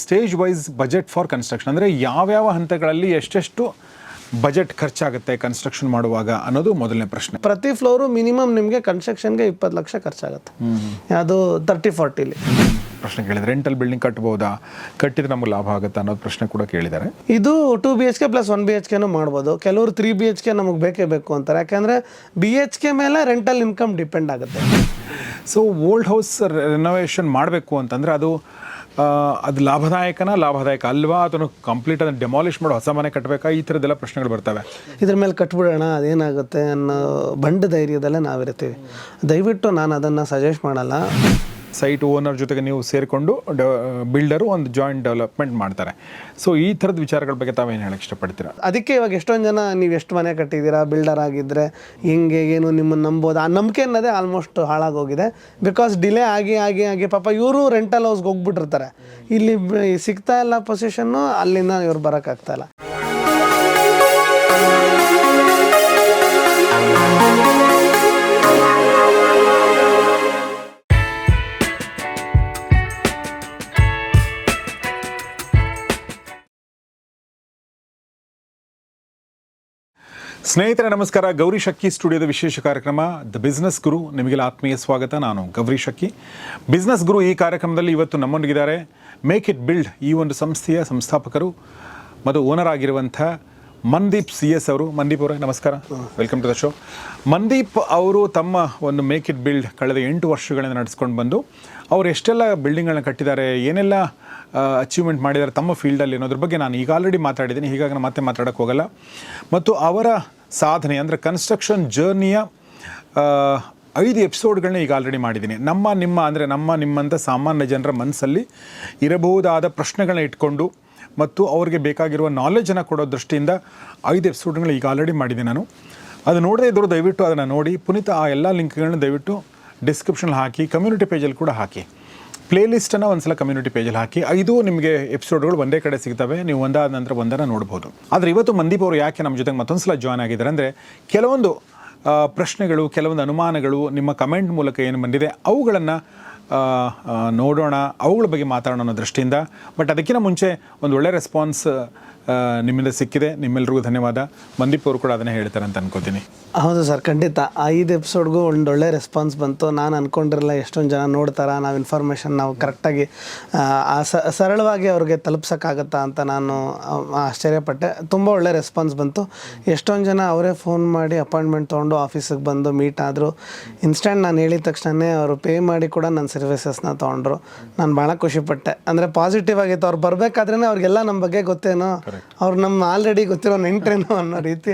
Stage wise budget for construction, ಅಂದರೆ ಯಾವ್ಯಾವ ಹಂತಗಳಲ್ಲಿ ಎಷ್ಟೆಷ್ಟು ಬಜೆಟ್ ಖರ್ಚಾಗುತ್ತೆ ಕನ್ಸ್ಟ್ರಕ್ಷನ್ ಮಾಡುವಾಗ ಅನ್ನೋದು ಮೊದಲನೇ ಪ್ರಶ್ನೆ. ಪ್ರತಿ ಫ್ಲೋರು ಮಿನಿಮಮ್ ನಿಮಗೆ ಕನ್ಸ್ಟ್ರಕ್ಷನ್ಗೆ 20 ಲಕ್ಷ ಖರ್ಚಾಗುತ್ತೆ. ಅದು 30-40ಲಿ ಪ್ರಶ್ನೆ ಕೇಳಿದರೆ ರೆಂಟಲ್ ಬಿಲ್ಡಿಂಗ್ ಕಟ್ಬೋದಾ, ಕಟ್ಟಿದ್ರೆ ನಮಗೆ ಲಾಭ ಆಗುತ್ತಾ ಅನ್ನೋದು ಪ್ರಶ್ನೆ ಕೂಡ ಕೇಳಿದ್ದಾರೆ. ಇದು 2 BHK ಪ್ಲಸ್ 1 BHKನೂ ಮಾಡ್ಬೋದು. ಕೆಲವರು 3 BHK ನಮಗೆ ಬೇಕೇ ಬೇಕು ಅಂತಾರೆ, ಯಾಕೆಂದರೆ BHK ಮೇಲೆ ರೆಂಟಲ್ ಇನ್ಕಮ್ ಡಿಪೆಂಡ್ ಆಗುತ್ತೆ. ಸೊ ಓಲ್ಡ್ ಹೌಸ್ ರೆನೋವೇಷನ್ ಮಾಡಬೇಕು ಅಂತಂದರೆ ಅದು ಲಾಭದಾಯಕ ಅಲ್ವಾ, ಅದನ್ನು ಕಂಪ್ಲೀಟ್ ಅದನ್ನು ಡೆಮಾಲಿಷ್ ಮಾಡೋ ಹೊಸ ಮನೆ ಕಟ್ಟಬೇಕಾ, ಈ ಥರದ್ದೆಲ್ಲ ಪ್ರಶ್ನೆಗಳು ಬರ್ತವೆ. ಇದ್ರ ಮೇಲೆ ಕಟ್ಬಿಡೋಣ ಅದೇನಾಗುತ್ತೆ ಅನ್ನೋ ಬಂಡ ಧೈರ್ಯದಲ್ಲೇ ನಾವಿರ್ತೀವಿ. ದಯವಿಟ್ಟು ನಾನು ಅದನ್ನು ಸಜೆಸ್ಟ್ ಮಾಡಲ್ಲ. ಸೈಟ್ ಓನರ್ ಜೊತೆಗೆ ನೀವು ಸೇರಿಕೊಂಡು ಬಿಲ್ಡರು ಒಂದು ಜಾಯಿಂಟ್ ಡೆವಲಪ್ಮೆಂಟ್ ಮಾಡ್ತಾರೆ. ಸೊ ಈ ಥರದ ವಿಚಾರಗಳ ಬಗ್ಗೆ ತಾವೇನು ಹೇಳಕ್ಕೆ ಇಷ್ಟಪಡ್ತೀರಾ? ಅದಕ್ಕೆ ಇವಾಗ ಎಷ್ಟೊಂದು ಜನ ನೀವು ಎಷ್ಟು ಮನೆ ಕಟ್ಟಿದ್ದೀರಾ, ಬಿಲ್ಡರ್ ಆಗಿದ್ದರೆ ಹಿಂಗೆ ಏನು ನಿಮ್ಮನ್ನು ನಂಬೋದು, ಆ ನಂಬಿಕೆ ಅನ್ನೋದೇ ಆಲ್ಮೋಸ್ಟ್ ಹಾಳಾಗೋಗಿದೆ. ಬಿಕಾಸ್ ಡಿಲೇ ಆಗಿ ಪಾಪ ಇವರು ರೆಂಟಲ್ ಹೌಸ್ಗೆ ಹೋಗ್ಬಿಟ್ಟಿರ್ತಾರೆ. ಇಲ್ಲಿ ಸಿಗ್ತಾ ಇಲ್ಲ ಪೊಸಿಷನ್ನು, ಅಲ್ಲಿಂದ ಇವ್ರು ಬರೋಕ್ಕಾಗ್ತಾಯಿಲ್ಲ. ಸ್ನೇಹಿತರೆ ನಮಸ್ಕಾರ. ಗೌರಿ ಶಕ್ಕಿ ಸ್ಟುಡಿಯೋದ ವಿಶೇಷ ಕಾರ್ಯಕ್ರಮ ದ ಬಿಸ್ನೆಸ್ ಗುರು, ನಿಮಗೆಲ್ಲ ಆತ್ಮೀಯ ಸ್ವಾಗತ. ನಾನು ಗೌರಿ ಶಕ್ಕಿ, ಬಿಸ್ನೆಸ್ ಗುರು. ಈ ಕಾರ್ಯಕ್ರಮದಲ್ಲಿ ಇವತ್ತು ನಮ್ಮೊಂದಿಗಿದ್ದಾರೆ ಮೇಕ್ ಇಟ್ ಬಿಲ್ಡ್ ಈ ಒಂದು ಸಂಸ್ಥೆಯ ಸಂಸ್ಥಾಪಕರು ಮತ್ತು ಓನರ್ ಆಗಿರುವಂಥ ಮನ್ದೀಪ್ CS ಅವರು. ಮನ್ದೀಪ್ ಅವರೇ ನಮಸ್ಕಾರ, welcome to the show. Mandeep ಅವರು ತಮ್ಮ ಒಂದು ಮೇಕ್ ಇಟ್ ಬಿಲ್ಡ್ ಕಳೆದ 8 ವರ್ಷಗಳಿಂದ ನಡೆಸ್ಕೊಂಡು ಬಂದು ಅವರು ಎಷ್ಟೆಲ್ಲ ಬಿಲ್ಡಿಂಗ್ಗಳನ್ನ ಕಟ್ಟಿದ್ದಾರೆ, ಏನೆಲ್ಲ ಅಚೀವ್ಮೆಂಟ್ ಮಾಡಿದ್ದಾರೆ ತಮ್ಮ ಫೀಲ್ಡಲ್ಲಿ ಅನ್ನೋದ್ರ ಬಗ್ಗೆ ನಾನು ಈಗ ಆಲ್ರೆಡಿ ಮಾತಾಡಿದ್ದೀನಿ, ಹೀಗಾಗಿ ನಾನು ಮತ್ತೆ ಮಾತಾಡೋಕ್ಕೆ ಹೋಗಲ್ಲ. ಮತ್ತು ಅವರ ಸಾಧನೆ ಅಂದರೆ ಕನ್ಸ್ಟ್ರಕ್ಷನ್ ಜರ್ನಿಯ 5 ಎಪಿಸೋಡ್ಗಳನ್ನ ಈಗ ಆಲ್ರೆಡಿ ಮಾಡಿದ್ದೀನಿ. ನಿಮ್ಮಂಥ ಸಾಮಾನ್ಯ ಜನರ ಮನಸ್ಸಲ್ಲಿ ಇರಬಹುದಾದ ಪ್ರಶ್ನೆಗಳನ್ನ ಇಟ್ಕೊಂಡು ಮತ್ತು ಅವ್ರಿಗೆ ಬೇಕಾಗಿರುವ ನಾಲೆಜನ್ನು ಕೊಡೋ ದೃಷ್ಟಿಯಿಂದ 5 ಎಪಿಸೋಡ್ಗಳನ್ನ ಈಗ ಆಲ್ರೆಡಿ ಮಾಡಿದ್ದೀನಿ ನಾನು. ಅದು ನೋಡದೇ ಇದ್ದರೂ ದಯವಿಟ್ಟು ಅದನ್ನು ನೋಡಿ. ಪುನೀತ ಆ ಎಲ್ಲ ಲಿಂಕ್ಗಳನ್ನ ದಯವಿಟ್ಟು ಡಿಸ್ಕ್ರಿಪ್ಷನಲ್ಲಿ ಹಾಕಿ, ಕಮ್ಯುನಿಟಿ ಪೇಜಲ್ಲಿ ಕೂಡ ಹಾಕಿ, ಪ್ಲೇಲಿಸ್ಟನ್ನು ಒಂದ್ಸಲ ಕಮ್ಯುನಿಟಿ ಪೇಜಲ್ಲಿ ಹಾಕಿ. 5 ನಿಮಗೆ ಎಪಿಸೋಡ್ಗಳು ಒಂದೇ ಕಡೆ ಸಿಗ್ತವೆ, ನೀವು ಒಂದಾದ ನಂತರ ಒಂದನ್ನು ನೋಡ್ಬೋದು. ಆದರೆ ಇವತ್ತು ಮನ್ದೀಪ್ ಅವರು ಯಾಕೆ ನಮ್ಮ ಜೊತೆಗೆ ಮತ್ತೊಂದು ಸಲ ಜಾಯ್ನ್ ಆಗಿದ್ದಾರೆ ಅಂದರೆ, ಕೆಲವೊಂದು ಪ್ರಶ್ನೆಗಳು, ಕೆಲವೊಂದು ಅನುಮಾನಗಳು ನಿಮ್ಮ ಕಮೆಂಟ್ ಮೂಲಕ ಏನು ಬಂದಿದೆ ಅವುಗಳನ್ನು ನೋಡೋಣ, ಅವುಗಳ ಬಗ್ಗೆ ಮಾತಾಡೋಣ ಅನ್ನೋ ದೃಷ್ಟಿಯಿಂದ. ಬಟ್ ಅದಕ್ಕಿಂತ ಮುಂಚೆ ಒಂದು ಒಳ್ಳೆ ರೆಸ್ಪಾನ್ಸ್ ನಿಮ್ಮಿಂದ ಸಿಕ್ಕಿದೆ, ನಿಮ್ಮೆಲ್ಲರಿಗೂ ಧನ್ಯವಾದ. ಮನ್ದೀಪ್ ಅವರು ಕೂಡ ಅದನ್ನೇ ಹೇಳ್ತಾರೆ ಅಂತ ಅನ್ಕೋತೀನಿ. ಹೌದು ಸರ್, ಖಂಡಿತ 5 ಎಪಿಸೋಡ್ಗೂ ಒಂದೊಳ್ಳೆ ರೆಸ್ಪಾನ್ಸ್ ಬಂತು. ನಾನು ಅಂದ್ಕೊಂಡಿರಲ್ಲ ಎಷ್ಟೊಂದು ಜನ ನೋಡ್ತಾರ, ನಾವು ಇನ್ಫಾರ್ಮೇಷನ್ ನಾವು ಕರೆಕ್ಟಾಗಿ ಸರಳವಾಗಿ ಅವ್ರಿಗೆ ತಲುಪ್ಸೋಕ್ಕಾಗತ್ತಾ ಅಂತ ನಾನು ಆಶ್ಚರ್ಯಪಟ್ಟೆ. ತುಂಬ ಒಳ್ಳೆ ರೆಸ್ಪಾನ್ಸ್ ಬಂತು. ಎಷ್ಟೊಂದು ಜನ ಅವರೇ ಫೋನ್ ಮಾಡಿ ಅಪಾಯಿಂಟ್ಮೆಂಟ್ ತೊಗೊಂಡು ಆಫೀಸಿಗೆ ಬಂದು ಮೀಟ್ ಆದರು. ಇನ್ಸ್ಟೆಂಟ್ ನಾನು ಹೇಳಿದ ತಕ್ಷಣವೇ ಅವರು ಪೇ ಮಾಡಿ ಕೂಡ ನನ್ನ ಸರ್ವಿಸಸ್ನ ತೊಗೊಂಡ್ರು. ನಾನು ಭಾಳ ಖುಷಿಪಟ್ಟೆ. ಅಂದರೆ ಪಾಸಿಟಿವ್ ಆಗಿತ್ತು. ಅವ್ರು ಬರಬೇಕಾದ್ರೇ ಅವ್ರಿಗೆಲ್ಲ ನಮ್ಮ ಬಗ್ಗೆ ಗೊತ್ತೇನೋ, ಅವ್ರು ನಮ್ಮ ಆಲ್ರೆಡಿ ಗೊತ್ತಿರೋ ನೆಂಟ್ರೇನೋ ಅನ್ನೋ ರೀತಿ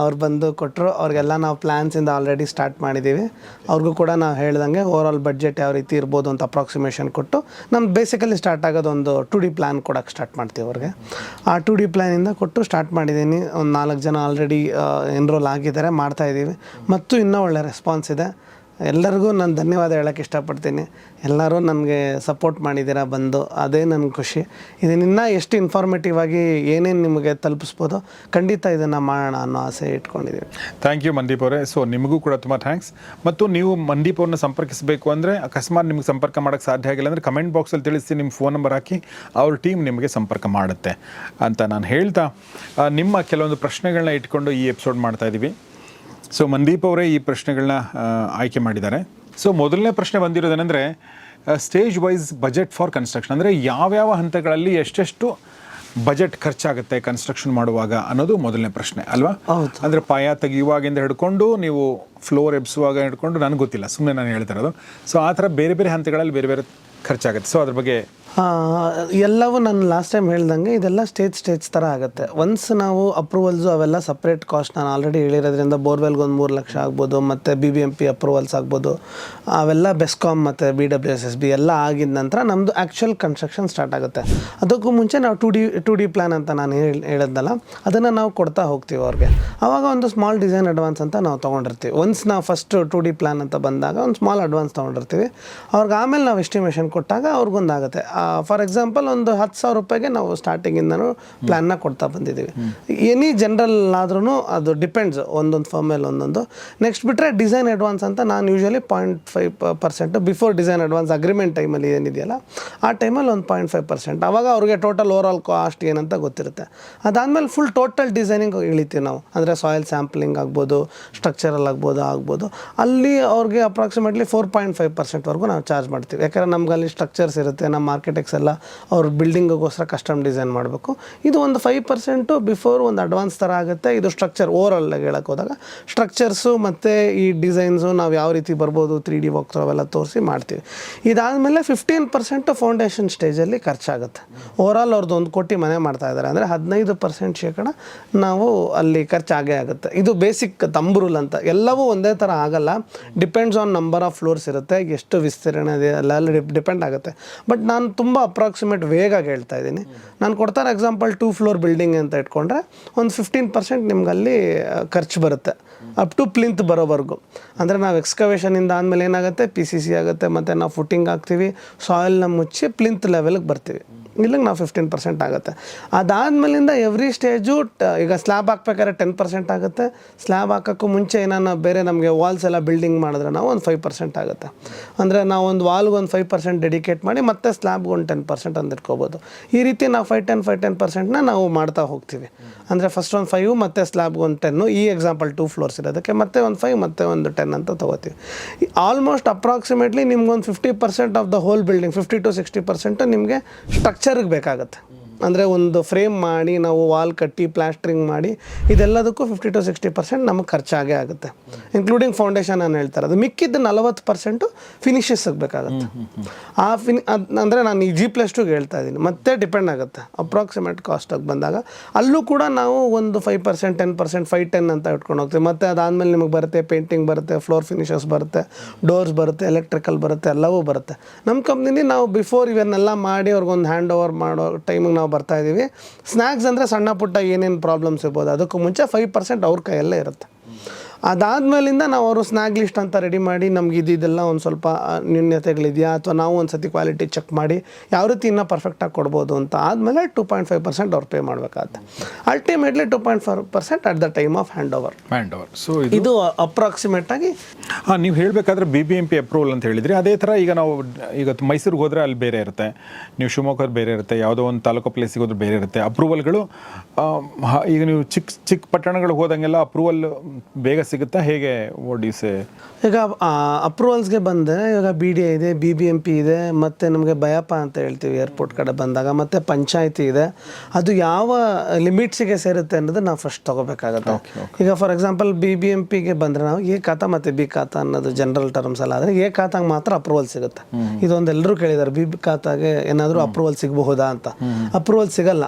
ಅವ್ರು ಬಂದು ಕೊಟ್ಟರು. ಅವ್ರಿಗೆಲ್ಲ ನಾವು ಪ್ಲ್ಯಾನ್ಸಿಂದ ಆಲ್ರೆಡಿ ಸ್ಟಾರ್ಟ್ ಮಾಡಿದ್ದೀವಿ. ಅವ್ರಿಗೂ ಕೂಡ ನಾವು ಹೇಳ್ದಂಗೆ ಓವರಾಲ್ ಬಡ್ಜೆಟ್ ಯಾವ ರೀತಿ ಇರ್ಬೋದು ಅಂತ ಅಪ್ರಾಕ್ಸಿಮೇಷನ್ ಕೊಟ್ಟು, ನಮ್ದು ಬೇಸಿಕಲಿ ಸ್ಟಾರ್ಟ್ ಆಗೋದು ಒಂದು 2D ಪ್ಲ್ಯಾನ್ ಕೊಡೋಕ್ಕೆ ಸ್ಟಾರ್ಟ್ ಮಾಡ್ತೀವಿ ಅವ್ರಿಗೆ. ಆ 2D ಪ್ಲ್ಯಾನಿಂದ ಕೊಟ್ಟು ಸ್ಟಾರ್ಟ್ ಮಾಡಿದ್ದೀನಿ. ಒಂದು 4 ಜನ ಆಲ್ರೆಡಿ ಎನ್ರೋಲ್ ಆಗಿದ್ದಾರೆ, ಮಾಡ್ತಾಯಿದ್ದೀವಿ. ಮತ್ತು ಇನ್ನೂ ಒಳ್ಳೆ ರೆಸ್ಪಾನ್ಸ್ ಇದೆ. ಎಲ್ಲರಿಗೂ ನಾನು ಧನ್ಯವಾದ ಹೇಳೋಕ್ಕೆ ಇಷ್ಟಪಡ್ತೀನಿ. ಎಲ್ಲರೂ ನನಗೆ ಸಪೋರ್ಟ್ ಮಾಡಿದ್ದೀರಾ ಬಂದು, ಅದೇ ನನಗೆ ಖುಷಿ. ಇದನ್ನಿನ್ನೂ ಎಷ್ಟು ಇನ್ಫಾರ್ಮೇಟಿವ್ ಆಗಿ ಏನೇನು ನಿಮಗೆ ತಲುಪಿಸ್ಬೋದು, ಖಂಡಿತ ಇದನ್ನು ಮಾಡೋಣ ಅನ್ನೋ ಆಸೆ ಇಟ್ಕೊಂಡಿದ್ದೀವಿ. ಥ್ಯಾಂಕ್ ಯು ಮನ್ದೀಪ್ ಅವರೇ. ಸೊ ನಿಮಗೂ ಕೂಡ ತುಂಬ ಥ್ಯಾಂಕ್ಸ್. ಮತ್ತು ನೀವು ಮನ್ದೀಪ್ ಅವ್ರನ್ನ ಸಂಪರ್ಕಿಸಬೇಕು ಅಂದರೆ, ಅಕಸ್ಮಾತ್ ನಿಮ್ಗೆ ಸಂಪರ್ಕ ಮಾಡೋಕ್ಕೆ ಸಾಧ್ಯ ಆಗಿಲ್ಲ ಅಂದರೆ ಕಮೆಂಟ್ ಬಾಕ್ಸಲ್ಲಿ ತಿಳಿಸಿ, ನಿಮ್ಮ ಫೋನ್ ನಂಬರ್ ಹಾಕಿ ಅವ್ರ ಟೀಮ್ ನಿಮಗೆ ಸಂಪರ್ಕ ಮಾಡುತ್ತೆ ಅಂತ ನಾನು ಹೇಳ್ತಾ, ನಿಮ್ಮ ಕೆಲವೊಂದು ಪ್ರಶ್ನೆಗಳನ್ನ ಇಟ್ಕೊಂಡು ಈ ಎಪಿಸೋಡ್ ಮಾಡ್ತಾಯಿದ್ದೀವಿ. ಸೊ ಮನ್ದೀಪ್ ಅವರೇ ಈ ಪ್ರಶ್ನೆಗಳನ್ನ ಆಯ್ಕೆ ಮಾಡಿದ್ದಾರೆ. ಸೊ ಮೊದಲನೇ ಪ್ರಶ್ನೆ ಬಂದಿರೋದೇನೆಂದರೆ, stage wise budget for construction, ಅಂದರೆ ಯಾವ್ಯಾವ ಹಂತಗಳಲ್ಲಿ ಎಷ್ಟೆಷ್ಟು ಬಜೆಟ್ ಖರ್ಚಾಗುತ್ತೆ ಕನ್ಸ್ಟ್ರಕ್ಷನ್ ಮಾಡುವಾಗ ಅನ್ನೋದು ಮೊದಲನೇ ಪ್ರಶ್ನೆ ಅಲ್ವಾ? ಅಂದರೆ ಪಾಯ ತೆಗೆಯುವಾಗಿಂದ ಹಿಡ್ಕೊಂಡು ನೀವು ಫ್ಲೋರ್ ಎಬ್ಸುವಾಗ ಹಿಡ್ಕೊಂಡು ನನಗೆ ಗೊತ್ತಿಲ್ಲ, ಸುಮ್ಮನೆ ನಾನು ಹೇಳ್ತಾ ಇರೋದು. ಸೊ ಆ ಥರ ಬೇರೆ ಬೇರೆ ಹಂತಗಳಲ್ಲಿ ಬೇರೆ ಬೇರೆ ಖರ್ಚಾಗುತ್ತೆ. ಸೊ ಅದ್ರ ಬಗ್ಗೆ ಎಲ್ಲವೂ ನಾನು ಲಾಸ್ಟ್ ಟೈಮ್ ಹೇಳ್ದಂಗೆ ಇದೆಲ್ಲ ಸ್ಟೇಜ್ ಥರ ಆಗುತ್ತೆ. ಒನ್ಸ್ ನಾವು ಅಪ್ರೂವಲ್ಸು ಅವೆಲ್ಲ ಸಪ್ರೇಟ್ ಕಾಸ್ಟ್ ನಾನು ಆಲ್ರೆಡಿ ಹೇಳಿರೋದ್ರಿಂದ ಬೋರ್ವೆಲ್ಗೆ ಒಂದು 3 ಲಕ್ಷ ಆಗ್ಬೋದು, ಮತ್ತು BBMP ಅಪ್ರೂವಲ್ಸ್ ಆಗ್ಬೋದು, ಅವೆಲ್ಲ ಬೆಸ್ಕಾಮ್ ಮತ್ತು BWSSB ಎಲ್ಲ ಆಗಿದ ನಂತರ ನಮ್ಮದು ಆ್ಯಕ್ಚುಯಲ್ ಕನ್ಸ್ಟ್ರಕ್ಷನ್ ಸ್ಟಾರ್ಟ್ ಆಗುತ್ತೆ. ಅದಕ್ಕೂ ಮುಂಚೆ ನಾವು 2D ಪ್ಲ್ಯಾನ್ ಅಂತ ನಾನು ಹೇಳಿದ್ನಲ್ಲ, ಅದನ್ನು ನಾವು ಕೊಡ್ತಾ ಹೋಗ್ತೀವಿ ಅವ್ರಿಗೆ. ಆವಾಗ ಒಂದು ಸ್ಮಾಲ್ ಡಿಸೈನ್ ಅಡ್ವಾನ್ಸ್ ಅಂತ ನಾವು ತೊಗೊಂಡಿರ್ತೀವಿ. ಒನ್ಸ್ ನಾವು ಫಸ್ಟ್ 2D ಪ್ಲ್ಯಾನ್ ಅಂತ ಬಂದಾಗ ಒಂದು ಸ್ಮಾಲ್ ಅಡ್ವಾನ್ಸ್ ತೊಗೊಂಡಿರ್ತೀವಿ. ಅವ್ರಿಗೆ ಆಮೇಲೆ ನಾವು ಎಸ್ಟಿಮೇಷನ್ ಕೊಟ್ಟಾಗ ಅವ್ರಿಗೊಂದಾಗುತ್ತೆ. ಫಾರ್ ಎಕ್ಸಾಂಪಲ್ ಒಂದು 10,000 ರೂಪಾಯಿಗೆ ನಾವು ಸ್ಟಾರ್ಟಿಂಗಿಂದನೂ ಪ್ಲ್ಯಾನ್ನ ಕೊಡ್ತಾ ಬಂದಿದ್ದೀವಿ. ಎನಿ ಜನರಲ್ ಆದ್ರೂ ಅದು ಡಿಪೆಂಡ್ಸ್ ಒಂದೊಂದು ಫರ್ಮ್ ಮೇಲೆ ಒಂದೊಂದು. ನೆಕ್ಸ್ಟ್ ಬಿಟ್ಟರೆ ಡಿಸೈನ್ ಅಡ್ವಾನ್ಸ್ ಅಂತ ನಾನು usually 0.5% before design advance agreement ಟೈಮಲ್ಲಿ ಏನಿದೆಯಲ್ಲ ಆ ಟೈಮಲ್ಲಿ ಒಂದು 0.5%. ಆವಾಗ ಅವ್ರಿಗೆ ಟೋಟಲ್ ಓವರ್ ಆಲ್ ಕಾಸ್ಟ್ ಏನಂತ ಗೊತ್ತಿರುತ್ತೆ. ಅದಾದಮೇಲೆ ಫುಲ್ ಟೋಟಲ್ ಡಿಸೈನಿಂಗ್ ಇಳಿತೀವಿ ನಾವು, ಅಂದರೆ ಸಾಯಿಲ್ ಸ್ಯಾಂಪ್ಲಿಂಗ್ ಆಗ್ಬೋದು, ಸ್ಟ್ರಕ್ಚರಲ್ ಆಗ್ಬೋದು. ಅಲ್ಲಿ ಅವ್ರಿಗೆ ಅಪ್ರಾಕ್ಸಿಮೇಟ್ಲಿ 4.5%ವರೆಗೂ ನಾವು ಚಾರ್ಜ್ ಮಾಡ್ತೀವಿ. ಯಾಕಂದರೆ ನಮ್ಗೆ ಅಲ್ಲಿ ಸ್ಟ್ರಕ್ಚರ್ಸ್ ಇರುತ್ತೆ, ನಮ್ಮ ಆರ್ಕಿಟೆಕ್ಟ್ಸ್ ಎಲ್ಲ ಅವ್ರ ಬಿಲ್ಡಿಂಗಿಗೋಸ್ಕರ ಕಸ್ಟಮ್ ಡಿಸೈನ್ ಮಾಡಬೇಕು. ಇದು ಒಂದು 5% ಬಿಫೋರ್ ಒಂದು ಅಡ್ವಾನ್ಸ್ ಥರ ಆಗುತ್ತೆ. ಇದು ಸ್ಟ್ರಕ್ಚರ್ ಓವರಾಲ್ ಹೇಳಕ್ಕೆ ಹೋದಾಗ ಸ್ಟ್ರಕ್ಚರ್ಸು ಮತ್ತು ಈ ಡಿಸೈನ್ಸು ನಾವು ಯಾವ ರೀತಿ ಬರ್ಬೋದು 3D ವರ್ಕ್ಸ್ ಅವೆಲ್ಲ ತೋರಿಸಿ ಮಾಡ್ತೀವಿ. ಇದಾದಮೇಲೆ 15% ಫೌಂಡೇಶನ್ ಸ್ಟೇಜಲ್ಲಿ ಖರ್ಚಾಗುತ್ತೆ. ಓವರಾಲ್ ಅವ್ರದ್ದು 1 ಕೋಟಿ ಮನೆ ಮಾಡ್ತಾ ಇದ್ದಾರೆ ಅಂದರೆ 15% ನಾವು ಅಲ್ಲಿ ಖರ್ಚಾಗೇ ಆಗುತ್ತೆ. ಇದು ಬೇಸಿಕ್ ತಂಬ್ ರೂಲ್ ಅಂತ. ಎಲ್ಲವೂ ಒಂದೇ ಥರ ಆಗಲ್ಲ, depends on number of floors ಇರುತ್ತೆ, ಎಷ್ಟು ವಿಸ್ತೀರ್ಣ ಇದೆ ಎಲ್ಲ ಡಿಪೆಂಡ್ ಆಗುತ್ತೆ. ಬಟ್ ನಾನು ತುಂಬ ಅಪ್ರಾಕ್ಸಿಮೇಟ್ ವೇಗಾಗಿ ಹೇಳ್ತಾ ಇದ್ದೀನಿ. ನಾನು ಕೊಡ್ತಾರೆ ಎಕ್ಸಾಂಪಲ್ 2 ಫ್ಲೋರ್ ಬಿಲ್ಡಿಂಗ್ ಅಂತ ಇಟ್ಕೊಂಡ್ರೆ ಒಂದು 15% ನಿಮ್ಗಲ್ಲಿ ಖರ್ಚು ಬರುತ್ತೆ ಅಪ್ ಟು ಪ್ಲಿಂತ್ ಬರೋವರೆಗೂ. ಅಂದರೆ ನಾವು ಎಕ್ಸ್ಕವೇಷನಿಂದ ಆದಮೇಲೆ ಏನಾಗುತ್ತೆ, PCC ಆಗುತ್ತೆ, ಮತ್ತು ನಾವು ಫುಟ್ಟಿಂಗ್ ಹಾಕ್ತೀವಿ, ಸಾಯಿಲ್ನ ಮುಚ್ಚಿ ಪ್ಲಿಂತ್ ಲೆವೆಲ್ಗೆ ಬರ್ತೀವಿ. ಇಲ್ಲಿಗೆ ನಾವು 15% ಆಗುತ್ತೆ. ಅದಾದಮೇಲಿಂದ ಎವ್ರಿ ಸ್ಟೇಜು ಈಗ ಸ್ಲ್ಯಾಬ್ ಹಾಕ್ಬೇಕಾದ್ರೆ 10% ಆಗುತ್ತೆ. ಸ್ಲ್ಯಾಬ್ ಹಾಕೋಕ್ಕೂ ಮುಂಚೆ ಏನಾನ ಬೇರೆ ನಮಗೆ ವಾಲ್ಸ್ ಎಲ್ಲ ಬಿಲ್ಡಿಂಗ್ ಮಾಡಿದ್ರೆ ನಾವು ಒಂದು 5% ಆಗುತ್ತೆ. ಅಂದರೆ ನಾವು ಒಂದು ವಾಲ್ಗೆ ಒಂದು 5% ಡೆಡಿಕೇಟ್ ಮಾಡಿ ಮತ್ತೆ ಸ್ಲ್ಯಾಬ್ಗೆ ಒಂದು 10% ಅಂತ ಇಟ್ಕೋಬೋದು. ಈ ರೀತಿ ನಾವು 5-10% ನಾವು ಮಾಡ್ತಾ ಹೋಗ್ತೀವಿ. ಅಂದರೆ ಫಸ್ಟ್ ಒಂದು 5 ಮತ್ತು ಸ್ಲ್ಯಾಬ್ಗೆ ಒಂದು 10. ಈ ಎಕ್ಸಾಂಪಲ್ 2 ಫ್ಲೋರ್ಸ್ ಇರೋದಕ್ಕೆ ಮತ್ತೆ ಒಂದು 5 ಮತ್ತೆ ಒಂದು 10 ಅಂತ ತೊಗೋತೀವಿ. ಆಲ್ಮೋಸ್ಟ್ ಅಪ್ರಾಕ್ಸಿಮೇಟ್ಲಿ ನಿಮ್ಗೊಂದು 50% ಆಫ್ ದ ಹೋಲ್ ಬಿಲ್ಡಿಂಗ್, 50-60% ನಿಮಗೆ ಸ್ಟ್ರಕ್ಚರ್ಗೆ ಬೇಕಾಗುತ್ತೆ. ಅಂದರೆ ಒಂದು ಫ್ರೇಮ್ ಮಾಡಿ ನಾವು ವಾಲ್ ಕಟ್ಟಿ ಪ್ಲಾಸ್ಟ್ರಿಂಗ್ ಮಾಡಿ ಇದೆಲ್ಲದಕ್ಕೂ 50-60% ನಮಗೆ ಖರ್ಚಾಗೇ ಆಗುತ್ತೆ, ಇನ್ಕ್ಲೂಡಿಂಗ್ ಫೌಂಡೇಶನ್ ನಾನು ಹೇಳ್ತಾರೆ. ಅದು ಮಿಕ್ಕಿದ್ದು 40% ಫಿನಿಶಸ್ಗೆ ಬೇಕಾಗುತ್ತೆ. ಆ ಅಂದರೆ ನಾನು ಈ G+2 ಹೇಳ್ತಾ ಇದ್ದೀನಿ. ಮತ್ತೆ ಡಿಪೆಂಡ್ ಆಗುತ್ತೆ ಅಪ್ರಾಕ್ಸಿಮೇಟ್ ಕಾಸ್ಟಾಗಿ ಬಂದಾಗ. ಅಲ್ಲೂ ಕೂಡ ನಾವು ಒಂದು 5%, 10%, 5-10 ಅಂತ ಇಟ್ಕೊಂಡು ಹೋಗ್ತೀವಿ. ಮತ್ತು ಅದಾದಮೇಲೆ ನಿಮಗೆ ಬರುತ್ತೆ ಪೇಂಟಿಂಗ್ ಬರುತ್ತೆ, ಫ್ಲೋರ್ ಫಿನಿಷಸ್ ಬರುತ್ತೆ, ಡೋರ್ಸ್ ಬರುತ್ತೆ, ಎಲೆಕ್ಟ್ರಿಕಲ್ ಬರುತ್ತೆ, ಎಲ್ಲವೂ ಬರುತ್ತೆ. ನಮ್ಮ ಕಂಪ್ನಿಲಿ ನಾವು ಬಿಫೋರ್ ಇವನ್ನೆಲ್ಲ ಮಾಡಿ ಅವ್ರಿಗೊಂದು ಹ್ಯಾಂಡ್ ಓವರ್ ಮಾಡೋ ಟೈಮಿಗೆ ನಾವು ಬರ್ತಾ ಇದ್ದೀವಿ. ಸ್ನ್ಯಾಕ್ಸ್ ಅಂದರೆ ಸಣ್ಣ ಪುಟ್ಟ ಏನೇನು ಪ್ರಾಬ್ಲಮ್ಸ್ ಇರ್ಬೋದು ಅದಕ್ಕೂ ಮುಂಚೆ 5% ಅವ್ರ ಕೈಯಲ್ಲೇ ಇರುತ್ತೆ. ಅದಾದಮೇಲಿಂದ ನಾವು ಅವರು ಸ್ನ್ಯಾಗ್ ಲಿಸ್ಟ್ ಅಂತ ರೆಡಿ ಮಾಡಿ ನಮ್ಗೆ ಇದೆಲ್ಲ ಒಂದು ಸ್ವಲ್ಪ ನ್ಯೂನ್ಯತೆಗಳಿದೆಯಾ ಅಥವಾ ನಾವು ಒಂದು ಸತಿ ಕ್ವಾಲಿಟಿ ಚೆಕ್ ಮಾಡಿ ಯಾವ ರೀತಿ ಇನ್ನೂ ಪರ್ಫೆಕ್ಟಾಗಿ ಕೊಡ್ಬೋದು ಅಂತ ಆದಮೇಲೆ 2.5% ಅವ್ರು ಪೇ ಮಾಡಬೇಕಾಗುತ್ತೆ. Ultimately 2.5% at the time of hand over. So ಇದು ಅಪ್ರಾಕ್ಸಿಮೇಟ್ ಆಗಿ ನೀವು ಹೇಳಬೇಕಾದ್ರೆ BBMP ಅಪ್ರೂವಲ್ ಅಂತ ಹೇಳಿದ್ರಿ. ಅದೇ ಥರ ಈಗ ನಾವು ಈಗ ಮೈಸೂರಿಗೆ ಹೋದರೆ ಅಲ್ಲಿ ಬೇರೆ ಇರುತ್ತೆ, ನೀವು ಶಿವಮೊಗ್ಗದ ಬೇರೆ ಇರುತ್ತೆ, ಯಾವುದೋ ಒಂದು ತಾಲೂಕು ಪ್ಲೇಸಿಗೆ ಹೋದ್ರೆ ಬೇರೆ ಇರುತ್ತೆ ಅಪ್ರೂವಲ್ಗಳು. ಈಗ ನೀವು ಚಿಕ್ಕ ಪಟ್ಟಣಗಳಿಗೆ ಹೋದಂಗೆಲ್ಲ ಅಪ್ರೂವಲ್ ಬೇಗ ಸಿಗುತ್ತಾ, ಹೇಗೆ ಓಡಿಸೆ? ಈಗ ಅಪ್ರೂವಲ್ಸ್ಗೆ ಬಂದರೆ ಇವಾಗ BDI ಇದೆ, BBMP ಇದೆ, ಮತ್ತು ನಮಗೆ ಬಯಪ ಅಂತ ಹೇಳ್ತೀವಿ ಏರ್ಪೋರ್ಟ್ ಕಡೆ ಬಂದಾಗ, ಮತ್ತು ಪಂಚಾಯತಿ ಇದೆ. ಅದು ಯಾವ ಲಿಮಿಟ್ಸಿಗೆ ಸೇರುತ್ತೆ ಅನ್ನೋದು ನಾವು ಫಸ್ಟ್ ತೊಗೋಬೇಕಾಗತ್ತೆ. ಈಗ ಫಾರ್ ಎಕ್ಸಾಂಪಲ್ BBMPಗೆ ಬಂದರೆ ನಾವು ಎ ಖಾತಾ ಮತ್ತು ಬಿ ಖಾತಾ ಅನ್ನೋದು ಜನರಲ್ ಟರ್ಮ್ಸ್ ಅಲ್ಲ. ಆದರೆ ಎ ಖಾತಾಗೆ ಮಾತ್ರ ಅಪ್ರೂವಲ್ ಸಿಗುತ್ತೆ. ಇದೊಂದು ಎಲ್ಲರೂ ಕೇಳಿದ್ದಾರೆ, ಬಿ ಖಾತಾಗೆ ಏನಾದರೂ ಅಪ್ರೂವಲ್ ಸಿಗಬಹುದಾ ಅಂತ. ಅಪ್ರೂವಲ್ ಸಿಗಲ್ಲ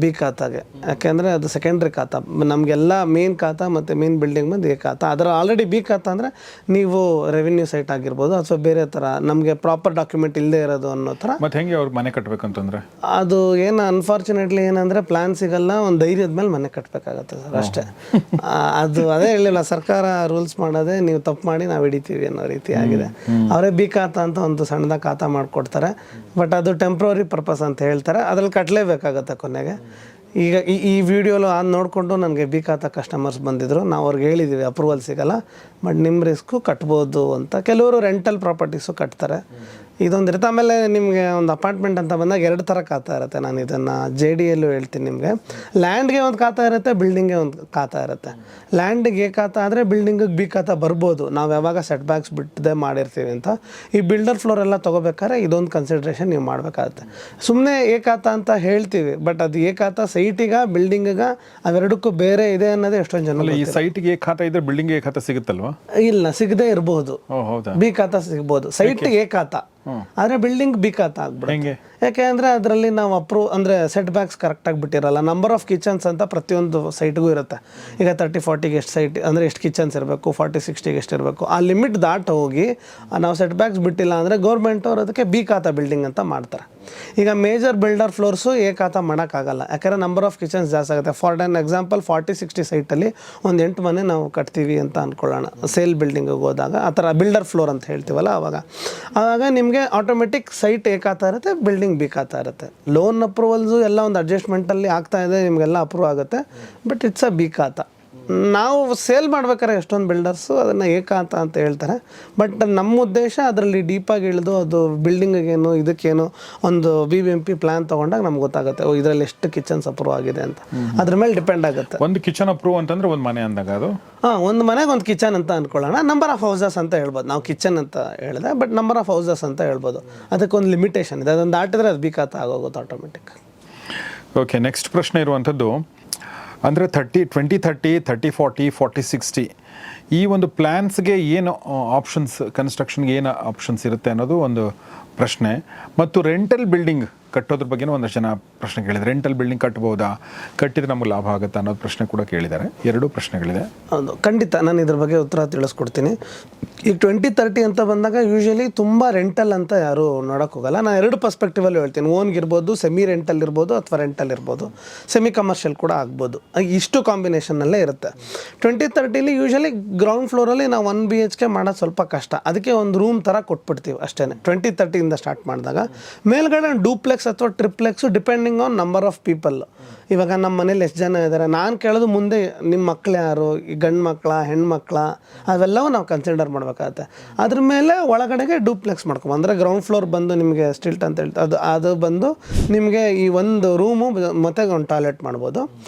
ಬಿ ಖಾತಾಗೆ, ಯಾಕೆಂದರೆ ಅದು ಸೆಕೆಂಡ್ರಿ ಖಾತಾ. ನಮಗೆಲ್ಲ ಮೇನ್ ಖಾತಾ ಮತ್ತು ಮೇನ್ ಬಿಲ್ಡಿಂಗ್ ಬಂದು ಎ ಖಾತಾ. ಅದರ ಆಲ್ರೆಡಿ ಬಿ ಖಾತಾ ಅಂದರೆ ನೀವು ರೆವಿನ್ಯೂ ಸೈಟ್ ಆಗಿರ್ಬೋದು ಅಥವಾ ಬೇರೆ ಥರ ನಮಗೆ ಪ್ರಾಪರ್ ಡಾಕ್ಯುಮೆಂಟ್ ಇಲ್ಲದೆ ಇರೋದು ಅನ್ನೋ ಥರ. ಮತ್ತು ಹೆಂಗೆ ಅವ್ರಿಗೆ ಮನೆ ಕಟ್ಟಬೇಕಂತಂದರೆ ಅದು ಏನು ಅನ್ಫಾರ್ಚುನೇಟ್ಲಿ ಏನಂದರೆ ಪ್ಲ್ಯಾನ್ ಸಿಗಲ್ಲ, ಒಂದು ಧೈರ್ಯದ ಮೇಲೆ ಮನೆ ಕಟ್ಟಬೇಕಾಗತ್ತೆ ಸರ್, ಅಷ್ಟೇ. ಅದು ಅದೇ ಹೇಳಿಲ್ಲ, ಸರ್ಕಾರ ರೂಲ್ಸ್ ಮಾಡೋದೇ ನೀವು ತಪ್ಪು ಮಾಡಿ ನಾವು ಹಿಡಿತೀವಿ ಅನ್ನೋ ರೀತಿ ಆಗಿದೆ. ಅವರೇ ಬಿ ಖಾತಾ ಅಂತ ಒಂದು ಸಣ್ಣದಾಗಿ ಖಾತಾ ಮಾಡಿಕೊಡ್ತಾರೆ, ಬಟ್ ಅದು ಟೆಂಪ್ರವರಿ ಪರ್ಪಸ್ ಅಂತ ಹೇಳ್ತಾರೆ. ಅದ್ರಲ್ಲಿ ಕಟ್ಟಲೇಬೇಕಾಗತ್ತೆ ಕೊನೆಗೆ. ಈಗ ಈ ವಿಡಿಯೋಲು ನೋಡಿಕೊಂಡು ನನಗೆ ಬಿ ಖಾತಾ ಕಸ್ಟಮರ್ಸ್ ಬಂದಿದ್ದರು. ನಾವು ಅವ್ರಿಗೆ ಹೇಳಿದ್ದೀವಿ ಅಪ್ರೂವಲ್ ಸಿಗಲ್ಲ, ಬಟ್ ನಿಮ್ಮ ರಿಸ್ಕು ಕಟ್ಬೋದು ಅಂತ. ಕೆಲವರು ರೆಂಟಲ್ ಪ್ರಾಪರ್ಟೀಸು ಕಟ್ತಾರೆ, ಇದೊಂದು ಇರುತ್ತೆ. ಆಮೇಲೆ ನಿಮಗೆ ಒಂದು ಅಪಾರ್ಟ್ಮೆಂಟ್ ಅಂತ ಬಂದಾಗ 2 ಥರ ಖಾತಾ ಇರುತ್ತೆ. ನಾನು ಇದನ್ನು JDಯಲ್ಲೂ ಹೇಳ್ತೀನಿ ನಿಮಗೆ. ಲ್ಯಾಂಡ್ಗೆ ಒಂದು ಖಾತಾ ಇರುತ್ತೆ, ಬಿಲ್ಡಿಂಗ್ಗೆ ಒಂದು ಖಾತಾ ಇರುತ್ತೆ. ಲ್ಯಾಂಡಿಗೆ ಎ ಖಾತಾ ಆದರೆ ಬಿಲ್ಡಿಂಗಿಗೆ ಬಿ ಖಾತಾ ಬರ್ಬೋದು, ನಾವು ಯಾವಾಗ ಸೆಟ್ ಬ್ಯಾಕ್ಸ್ ಬಿಟ್ಟದೆ ಮಾಡಿರ್ತೀವಿ ಅಂತ. ಈ ಬಿಲ್ಡರ್ ಫ್ಲೋರ್ ಎಲ್ಲ ತೊಗೋಬೇಕಾದ್ರೆ ಇದೊಂದು ಕನ್ಸಿಡ್ರೇಷನ್ ನೀವು ಮಾಡಬೇಕಾಗುತ್ತೆ. ಸುಮ್ಮನೆ ಎ ಖಾತಾ ಅಂತ ಹೇಳ್ತೀವಿ, ಬಟ್ ಅದು ಎ ಖಾತಾ ಸೈಟಿಗೆ ಬಿಲ್ಡಿಂಗಿಗೆ ಅವೆರಡಕ್ಕೂ ಬೇರೆ ಇದೆ ಅನ್ನೋದೇ ಎಷ್ಟೊಂದು ಜನ. ಈ ಸೈಟ್ಗೆ ಎ ಖಾತಾ ಇದ್ರೆ ಬಿಲ್ಡಿಂಗ್ಗೆ ಎ ಖಾತಾ ಸಿಗುತ್ತಲ್ವಾ? ಇಲ್ಲ, ಸಿಗದೇ ಇರ್ಬೋದು. ಬಿ ಖಾತಾ ಸಿಗ್ಬೋದು, ಸೈಟ್ಗೆ ಎ ಖಾತಾ ಆದರೆ ಬಿಲ್ಡಿಂಗ್ ಬಿ ಖಾತಾ ಆಗ್ಬಿಡುತ್ತೆ. ಯಾಕೆ ಅಂದರೆ ಅದರಲ್ಲಿ ನಾವು ಅಂದರೆ ಸೆಟ್ ಬ್ಯಾಕ್ಸ್ ಕರೆಕ್ಟಾಗಿ ಬಿಟ್ಟಿರಲ್ಲ. ನಂಬರ್ ಆಫ್ ಕಿಚನ್ಸ್ ಅಂತ ಪ್ರತಿಯೊಂದು ಸೈಟ್ಗೂ ಇರುತ್ತೆ. ಈಗ 30-40ಗೆ ಎಷ್ಟು ಸೈಟ್ ಅಂದರೆ ಎಷ್ಟು ಕಿಚನ್ಸ್ ಇರಬೇಕು, 40-60ಗೆ ಎಷ್ಟು ಇರಬೇಕು, ಆ ಲಿಮಿಟ್ ದಾಟ್ ಹೋಗಿ ನಾವು ಸೆಟ್ ಬ್ಯಾಕ್ಸ್ ಬಿಟ್ಟಿಲ್ಲ ಅಂದರೆ ಗೌರ್ಮೆಂಟ್ ಅವರು ಅದಕ್ಕೆ ಬಿ ಖಾತಾ ಬಿಲ್ಡಿಂಗ್ ಅಂತ ಮಾಡ್ತಾರೆ. ಈಗ ಮೇಜರ್ ಬಿಲ್ಡರ್ ಫ್ಲೋರ್ಸು ಎ ಖಾತಾ ಮಾಡೋಕ್ಕಾಗಲ್ಲ, ಯಾಕಂದರೆ ನಂಬರ್ ಆಫ್ ಕಿಚನ್ಸ್ ಜಾಸ್ತಿ ಆಗುತ್ತೆ. ಫಾರ್ ಆನ್ ಎಕ್ಸಾಂಪಲ್ 40-60 ಸೈಟಲ್ಲಿ ಒಂದು 8 ಮನೆ ನಾವು ಕಟ್ತೀವಿ ಅಂತ ಅಂದ್ಕೊಳ್ಳೋಣ, ಸೇಲ್ ಬಿಲ್ಡಿಂಗಿಗೆ ಹೋದಾಗ ಆ ಥರ ಬಿಲ್ಡರ್ ಫ್ಲೋರ್ ಅಂತ ಹೇಳ್ತೀವಲ್ಲ, ಆವಾಗ ನಿಮಗೆ ಆಟೋಮೆಟಿಕ್ ಸೈಟ್ ಎ ಖಾತಾ ಇರುತ್ತೆ, ಬಿಲ್ಡಿಂಗ್ ಬಿಲ್ಡಿಂಗ್ ಬೇಕಾಗ್ತಾ ಇರುತ್ತೆ. ಲೋನ್ ಅಪ್ರೂವಲ್ಸು ಎಲ್ಲ ಒಂದು ಅಡ್ಜಸ್ಟ್ಮೆಂಟಲ್ಲಿ ಆಗ್ತಾ ಇದೆ, ನಿಮಗೆಲ್ಲ ಅಪ್ರೂವ್ ಆಗುತ್ತೆ, ಬಟ್ ಇಟ್ಸ್ ಅ ಬಿ ಖಾತಾ. ನಾವು ಸೇಲ್ ಮಾಡ್ಬೇಕಾದ್ರೆ ಎಷ್ಟೊಂದು ಬಿಲ್ಡರ್ಸು ಅದನ್ನು ಏಕಾಂತ ಅಂತ ಹೇಳ್ತಾರೆ, ಬಟ್ ನಮ್ಮ ಉದ್ದೇಶ ಅದರಲ್ಲಿ ಡೀಪಾಗಿ ಇಳಿದು ಅದು ಬಿಲ್ಡಿಂಗಿಗೇನು ಇದಕ್ಕೇನು ಒಂದು BBMP ಪ್ಲ್ಯಾನ್ ತೊಗೊಂಡಾಗ ನಮ್ಗೆ ಗೊತ್ತಾಗುತ್ತೆ, ಇದರಲ್ಲಿ ಎಷ್ಟು ಕಿಚನ್ಸ್ ಅಪ್ರೂವ್ ಆಗಿದೆ ಅಂತ. ಅದ್ರ ಮೇಲೆ ಡಿಪೆಂಡ್ ಆಗುತ್ತೆ. ಒಂದು ಕಿಚನ್ ಅಪ್ರೂವ್ ಅಂತಂದ್ರೆ ಒಂದು ಮನೆ ಅಂದಾಗ ಅದು ಒಂದು ಮನೆಗೆ ಒಂದು ಕಿಚನ್ ಅಂತ ಅಂದ್ಕೊಳ್ಳೋಣ. ನಂಬರ್ ಆಫ್ ಹೌಸಸ್ ಅಂತ ಹೇಳ್ಬೋದು. ನಾವು ಕಿಚನ್ ಅಂತ ಹೇಳಿದೆ, ಬಟ್ ನಂಬರ್ ಆಫ್ ಹೌಸಸ್ ಅಂತ ಹೇಳ್ಬೋದು. ಅದಕ್ಕೊಂದು ಲಿಮಿಟೇಷನ್ ಇದೆ, ಅದನ್ನು ದಾಟಿದ್ರೆ ಅದು ಬೇಕಾತ ಆಗೋಗುತ್ತೆ ಆಟೋಮೆಟಿಕ್. ಓಕೆ, ನೆಕ್ಸ್ಟ್ ಪ್ರಶ್ನೆ ಇರುವಂಥದ್ದು ಅಂದರೆ 2030, 3040, 4060 ಈ ಒಂದು ಪ್ಲ್ಯಾನ್ಸ್ಗೆ ಏನು ಆಪ್ಷನ್ಸ್, ಕನ್ಸ್ಟ್ರಕ್ಷನ್ಗೆ ಏನು ಆಪ್ಷನ್ಸ್ ಇರುತ್ತೆ ಅನ್ನೋದು ಒಂದು ಪ್ರಶ್ನೆ. ಮತ್ತು ರೆಂಟಲ್ ಬಿಲ್ಡಿಂಗ್ ಕಟ್ಟೋದ್ರ ಬಗ್ಗೆನೂ ಒಂದಷ್ಟು ಜನ ಪ್ರಶ್ನೆ ಕೇಳಿದ್ದಾರೆ. ರೆಂಟಲ್ ಬಿಲ್ಡಿಂಗ್ ಕಟ್ಬೋದಾ, ಕಟ್ಟಿದ್ರೆ ನಮಗೆ ಲಾಭ ಆಗುತ್ತಾ ಅನ್ನೋದು ಪ್ರಶ್ನೆ ಕೂಡ ಕೇಳಿದ್ದಾರೆ. ಎರಡೂ ಪ್ರಶ್ನೆಗಳಿದೆ. ಹೌದು, ಖಂಡಿತ ನಾನು ಇದ್ರ ಬಗ್ಗೆ ಉತ್ತರ ತಿಳಿಸ್ಕೊಡ್ತೀನಿ. ಈಗ 2030 ಅಂತ ಬಂದಾಗ ಯೂಶಲಿ ತುಂಬ ರೆಂಟಲ್ ಅಂತ ಯಾರು ನೋಡೋಕೆ ಹೋಗಲ್ಲ. ನಾನು ಎರಡು ಪರ್ಸ್ಪೆಕ್ಟಿವಲ್ಲಿ ಹೇಳ್ತೀನಿ. ಓನ್ಗಿರ್ಬೋದು, ಸೆಮಿ ರೆಂಟಲ್ ಇರ್ಬೋದು, ಅಥವಾ ರೆಂಟಲ್ ಇರ್ಬೋದು, ಸೆಮಿ ಕಮರ್ಷಿಯಲ್ ಕೂಡ ಆಗ್ಬೋದು. ಇಷ್ಟು ಕಾಂಬಿನೇಷನ್ನಲ್ಲೇ ಇರುತ್ತೆ. 2030 ಯೂಶಲಿ ಗ್ರೌಂಡ್ ಫ್ಲೋರಲ್ಲಿ ನಾವು 1 BHK ಮಾಡೋದು ಸ್ವಲ್ಪ ಕಷ್ಟ. ಅದಕ್ಕೆ ಒಂದು ರೂಮ್ ಥರ ಕೊಟ್ಬಿಡ್ತೀವಿ ಅಷ್ಟೇ. 2030 ಸ್ಟಾರ್ಟ್ ಮಾಡಿದಾಗ ಮೇಲ್ಗಡೆ ಡೂಪ್ಲೆಕ್ಸ್ ಅಥವಾ triplex depending on number of people. ಇವಾಗ ನಮ್ಮ ಮನೇಲಿ ಎಷ್ಟು ಜನ ಇದ್ದಾರೆ, ನಾನು ಕೇಳೋದು ಮುಂದೆ ನಿಮ್ಮ ಮಕ್ಳು ಯಾರು, ಈ ಗಂಡು ಮಕ್ಕಳ ಹೆಣ್ಮಕ್ಳ ಅವೆಲ್ಲವೂ ನಾವು ಕನ್ಸಿಡರ್ ಮಾಡಬೇಕಾಗತ್ತೆ. ಅದ್ರ ಮೇಲೆ ಒಳಗಡೆಗೆ ಡೂಪ್ಲೆಕ್ಸ್ ಮಾಡ್ಕೊಬೋದು. ಅಂದರೆ ಗ್ರೌಂಡ್ ಫ್ಲೋರ್ ಬಂದು ನಿಮಗೆ ಸ್ಟಿಲ್ಟ್ ಅಂತ ಹೇಳ್ತಾರೆ, ಅದು ಬಂದು ನಿಮಗೆ ಈ ಒಂದು ರೂಮು ಮತ್ತು ಒಂದು ಟಾಯ್ಲೆಟ್ ಮಾಡ್ಬೋದು.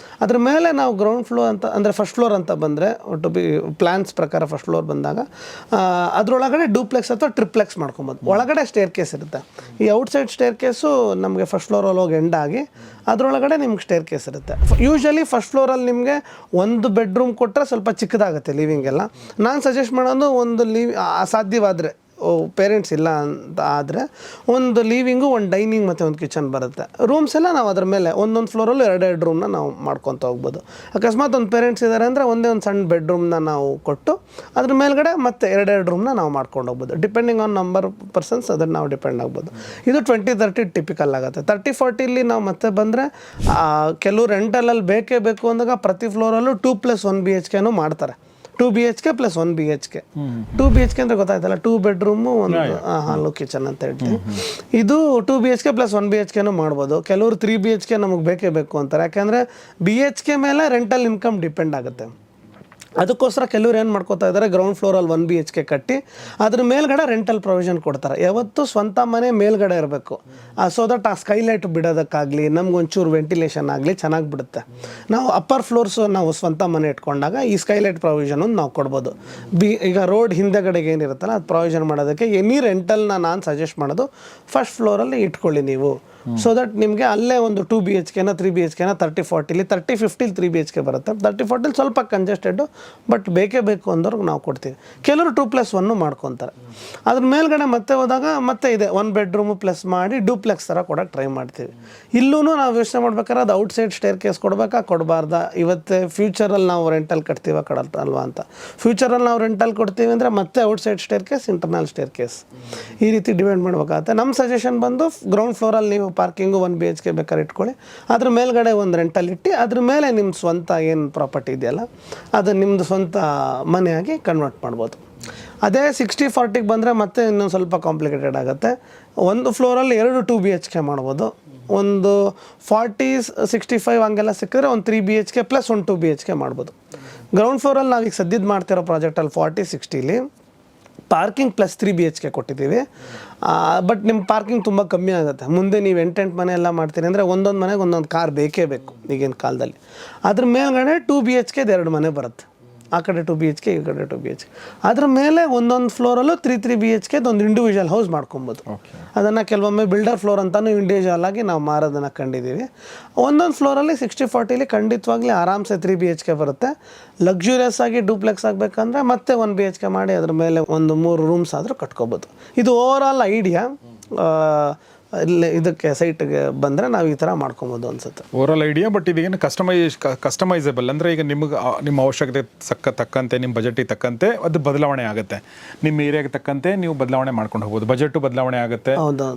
ಅದ್ರ ಮೇಲೆ ನಾವು ಗ್ರೌಂಡ್ ಫ್ಲೋರ್ ಅಂತ ಅಂದರೆ ಫಸ್ಟ್ ಫ್ಲೋರ್ ಅಂತ ಬಂದರೆ ಟು ಬಿ ಪ್ಲ್ಯಾನ್ಸ್ ಪ್ರಕಾರ ಫಸ್ಟ್ ಫ್ಲೋರ್ ಬಂದಾಗ ಅದರೊಳಗಡೆ ಡೂಪ್ಲೆಕ್ಸ್ ಅಥವಾ ಟ್ರಿಪ್ಲೆಕ್ಸ್ ಮಾಡ್ಕೊಬೋದು. ಒಳಗಡೆ ಸ್ಟೇರ್ ಕೇಸ್ ಇರುತ್ತೆ. ಈ ಔಟ್ಸೈಡ್ ಸ್ಟೇರ್ ಕೇಸು ನಮಗೆ ಫಸ್ಟ್ ಫ್ಲೋರಲ್ಲಿ ಹೋಗಿ ಎಂಡ್ ಆಗಿ ಅದರೊಳಗಡೆ ನಿಮ್ಗೆ ಸ್ಟೇರ್ ಕೇಸ್ ಇರುತ್ತೆ. ಯೂಶಲಿ ಫಸ್ಟ್ ಫ್ಲೋರಲ್ಲಿ ನಿಮಗೆ ಒಂದು ಬೆಡ್ರೂಮ್ ಕೊಟ್ಟರೆ ಸ್ವಲ್ಪ ಚಿಕ್ಕದಾಗುತ್ತೆ ಲಿವಿಂಗೆಲ್ಲ. ನಾನು ಸಜೆಸ್ಟ್ ಮಾಡೋದು ಒಂದು ಸಾಧ್ಯವಾದರೆ ಪೇರೆಂಟ್ಸ್ ಇಲ್ಲ ಅಂತ ಆದರೆ ಒಂದು ಲೀವಿಂಗು, ಒಂದು ಡೈನಿಂಗ್ ಮತ್ತು ಒಂದು ಕಿಚನ್ ಬರುತ್ತೆ. ರೂಮ್ಸ್ ಎಲ್ಲ ನಾವು ಅದ್ರ ಮೇಲೆ ಒಂದೊಂದು ಫ್ಲೋರಲ್ಲೂ 2 ರೂಮ್ನ ನಾವು ಮಾಡ್ಕೊತ ಹೋಗ್ಬೋದು. ಅಕಸ್ಮಾತ್ ಒಂದು ಪೇರೆಂಟ್ಸ್ ಇದ್ದಾರೆ ಅಂದರೆ ಒಂದೇ ಒಂದು ಸಣ್ಣ ಬೆಡ್ರೂಮ್ನ ನಾವು ಕೊಟ್ಟು ಅದ್ರ ಮೇಲ್ಗಡೆ ಮತ್ತೆ 2 ರೂಮ್ನ ನಾವು ಮಾಡ್ಕೊಂಡು ಹೋಗ್ಬೋದು. ಡಿಪೆಂಡಿಂಗ್ ಆನ್ ನಂಬರ್ ಪರ್ಸನ್ಸ್ ಅದನ್ನು ನಾವು ಡಿಪೆಂಡ್ ಆಗ್ಬೋದು. ಇದು 2030 ಟಿಪಿಕಲ್ ಆಗುತ್ತೆ. 3040 ನಾವು ಮತ್ತೆ ಬಂದರೆ ಕೆಲವು ರೆಂಟಲಲ್ಲಿ ಬೇಕೇ ಬೇಕು ಅಂದಾಗ ಪ್ರತಿ ಫ್ಲೋರಲ್ಲೂ 2+1 BHK ಮಾಡ್ತಾರೆ. 2 BHK + 1 BHK. 2 BHK ಅಂದರೆ ಗೊತ್ತಾಯ್ತಲ್ಲ, 2 ಬೆಡ್ರೂಮು, ಒಂದು ಹಾಲು, ಕಿಚನ್ ಅಂತ ಹೇಳ್ತೀವಿ. ಇದು 2 BHK + 1 BHK ಮಾಡ್ಬೋದು. ಕೆಲವರು 3 BHK ನಮಗೆ ಬೇಕೇ ಬೇಕು ಅಂತಾರೆ. ಯಾಕೆಂದರೆ BHK ಮೇಲೆ ರೆಂಟಲ್ ಇನ್ಕಮ್ ಡಿಪೆಂಡ್ ಆಗುತ್ತೆ. ಅದಕ್ಕೋಸ್ಕರ ಕೆಲವ್ರು ಏನು ಮಾಡ್ಕೋತಾ ಇದ್ದಾರೆ, ಗ್ರೌಂಡ್ ಫ್ಲೋರಲ್ಲಿ 1 BHK ಕಟ್ಟಿ ಅದ್ರ ಮೇಲ್ಗಡೆ ರೆಂಟಲ್ ಪ್ರೊವಿಷನ್ ಕೊಡ್ತಾರೆ. ಯಾವತ್ತೂ ಸ್ವಂತ ಮನೆ ಮೇಲ್ಗಡೆ ಇರಬೇಕು. ಸೊ ದಟ್ ಆ ಸ್ಕೈಲೈಟ್ ಬಿಡೋದಕ್ಕಾಗಲಿ, ನಮ್ಗೊಂಚೂರು ವೆಂಟಿಲೇಷನ್ ಆಗಲಿ ಚೆನ್ನಾಗಿ ಬಿಡುತ್ತೆ. ನಾವು ಅಪ್ಪರ್ ಫ್ಲೋರ್ಸು ನಾವು ಸ್ವಂತ ಮನೆ ಇಟ್ಕೊಂಡಾಗ ಈ ಸ್ಕೈಲೈಟ್ ಪ್ರೊವಿಷನ್ ನಾವು ಕೊಡ್ಬೋದು. ಈಗ ರೋಡ್ ಹಿಂದೆಗಡೆಗೆ ಏನಿರುತ್ತಲ್ಲ ಅದು ಪ್ರೊವಿಷನ್ ಮಾಡೋದಕ್ಕೆ ಎನಿ ರೆಂಟಲ್ನ ನಾನು ಸಜೆಸ್ಟ್ ಮಾಡೋದು ಫಸ್ಟ್ ಫ್ಲೋರಲ್ಲಿ ಇಟ್ಕೊಳ್ಳಿ ನೀವು. ಸೊ ದಟ್ ನಿಮಗೆ ಅಲ್ಲೇ ಒಂದು 2 BHKನ 3 BHKನ 3040 3050 3 BHK ಬರುತ್ತೆ. 3040 ಸ್ವಲ್ಪ ಕಂಜೆಸ್ಟೆಡು, ಬಟ್ ಬೇಕೇ ಬೇಕು ಅಂದವ್ರಿಗೆ ನಾವು ಕೊಡ್ತೀವಿ. ಕೆಲವರು 2+1 ಮಾಡ್ಕೊತಾರೆ. ಅದ್ರ ಮೇಲ್ಗಡೆ ಮತ್ತೆ ಹೋದಾಗ ಮತ್ತೆ ಇದೆ 1 ಬೆಡ್ರೂಮು ಪ್ಲಸ್ ಮಾಡಿ ಡೂಪ್ಲೆಕ್ಸ್ ಥರ ಕೊಡೋಕೆ ಟ್ರೈ ಮಾಡ್ತೀವಿ. ಇಲ್ಲೂ ನಾವು ಯೋಚನೆ ಮಾಡ್ಬೇಕಾದ್ರೆ ಅದು ಔಟ್ಸೈಡ್ ಸ್ಟೇರ್ ಕೇಸ್ ಕೊಡಬೇಕಾ ಕೊಡಬಾರ್ದಾ, ಇವತ್ತು ಫ್ಯೂಚರಲ್ಲಿ ನಾವು ರೆಂಟಲ್ ಕಟ್ತೀವ ಕಡಲ್ವಾ ಅಂತ. ಫ್ಯೂಚರಲ್ಲಿ ನಾವು ರೆಂಟಲ್ ಕೊಡ್ತೀವಿ ಅಂದರೆ ಮತ್ತೆ outside stair case, internal stair case, ಈ ರೀತಿ ಡಿಪೆಂಡ್ ಮಾಡಬೇಕಾಗುತ್ತೆ. ನಮ್ಮ ಸಜೆಷನ್ ಬಂದು ಗ್ರೌಂಡ್ ಫ್ಲೋರಲ್ಲಿ ನೀವು ಪಾರ್ಕಿಂಗು 1 BHK ಬೇಕಾದ್ರೆ ಇಟ್ಕೊಳ್ಳಿ, ಅದ್ರ ಮೇಲ್ಗಡೆ ಒಂದು ರೆಂಟಲ್ ಇಟ್ಟು ಅದ್ರ ಮೇಲೆ ನಿಮ್ಮ ಸ್ವಂತ ಏನು ಪ್ರಾಪರ್ಟಿ ಇದೆಯಲ್ಲ ಅದು ನಿಮ್ಮದು ಸ್ವಂತ ಮನೆಯಾಗಿ ಕನ್ವರ್ಟ್ ಮಾಡ್ಬೋದು. ಅದೇ 60-40 ಬಂದರೆ ಮತ್ತೆ ಇನ್ನೊಂದು ಸ್ವಲ್ಪ ಕಾಂಪ್ಲಿಕೇಟೆಡ್ ಆಗುತ್ತೆ. ಒಂದು ಫ್ಲೋರಲ್ಲಿ 2 BHK ಮಾಡ್ಬೋದು. ಒಂದು 40-65 ಹಂಗೆಲ್ಲ ಸಿಕ್ಕಿದ್ರೆ ಒಂದು 3 BHK + 1 2 BHK ಮಾಡ್ಬೋದು. ಗ್ರೌಂಡ್ ಫ್ಲೋರಲ್ಲಿ ನಾವೀಗ ಸದ್ಯದ್ದು ಮಾಡ್ತಿರೋ ಪ್ರಾಜೆಕ್ಟಲ್ಲಿ 40-60 ಪಾರ್ಕಿಂಗ್ + 3 BHK ಕೊಟ್ಟಿದ್ದೀವಿ. ಬಟ್ ನಿಮ್ಮ ಪಾರ್ಕಿಂಗ್ ತುಂಬ ಕಮ್ಮಿ ಆಗುತ್ತೆ. ಮುಂದೆ ನೀವು 8 ಮನೆ ಎಲ್ಲ ಮಾಡ್ತೀರಿ ಅಂದರೆ ಒಂದೊಂದು ಮನೆಗೆ ಒಂದೊಂದು ಕಾರ್ ಬೇಕೇ ಬೇಕು ಈಗಿನ ಕಾಲದಲ್ಲಿ. ಅದ್ರ ಮೇಲ್ಗಡೆ 2 BHK 2 ಮನೆ ಬರುತ್ತೆ. ಆ ಕಡೆ 2 BHK, ಈ ಕಡೆ 2 BHK. ಅದ್ರ ಮೇಲೆ ಒಂದೊಂದು ಫ್ಲೋರಲ್ಲೂ 3 BHK ಒಂದು ಇಂಡಿವಿಜುವಲ್ ಹೌಸ್ ಮಾಡ್ಕೊಬೋದು. ಅದನ್ನು ಕೆಲವೊಮ್ಮೆ ಬಿಲ್ಡರ್ ಫ್ಲೋರ್ ಅಂತಲೂ ಇಂಡಿವಿಜುವಲ್ ಆಗಿ ನಾವು ಮಾರೋದನ್ನು ಕಂಡಿದ್ದೀವಿ. ಒಂದೊಂದು ಫ್ಲೋರಲ್ಲಿ 60-40 ಖಂಡಿತವಾಗ್ಲಿ ಆರಾಮ್ಸೆ 3 BHK ಬರುತ್ತೆ. ಲಕ್ಸುರಿಯಸ್ ಆಗಿ ಡೂಪ್ಲೆಕ್ಸ್ ಆಗಬೇಕಂದ್ರೆ ಮತ್ತೆ 1 BHK ಮಾಡಿ ಅದ್ರ ಮೇಲೆ ಒಂದು 3 ರೂಮ್ಸ್ ಆದರೂ ಕಟ್ಕೋಬೋದು. ಇದು ಓವರ್ ಆಲ್ ಐಡಿಯಾ. ಇಲ್ಲಿ ಇದಕ್ಕೆ ಸೈಟ್ಗೆ ಬಂದರೆ ನಾವು ಈ ಥರ ಮಾಡ್ಕೊಬೋದು ಅನ್ಸುತ್ತೆ. Overall idea. ಬಟ್ ಇದೇನು ಕಸ್ಟಮೈಸೇಬಲ್ ಅಂದರೆ ಈಗ ನಿಮಗೆ ನಿಮ್ಮ ಅವಶ್ಯಕತೆ ತಕ್ಕಂತೆ, ನಿಮ್ಮ ಬಜೆಟಿಗೆ ತಕ್ಕಂತೆ ಅದು ಬದಲಾವಣೆ ಆಗುತ್ತೆ. ನಿಮ್ಮ ಏರಿಯಾಗೆ ತಕ್ಕಂತೆ ನೀವು ಬದಲಾವಣೆ ಮಾಡ್ಕೊಂಡು ಹೋಗ್ಬೋದು. ಬಜೆಟು ಬದಲಾವಣೆ ಆಗುತ್ತೆ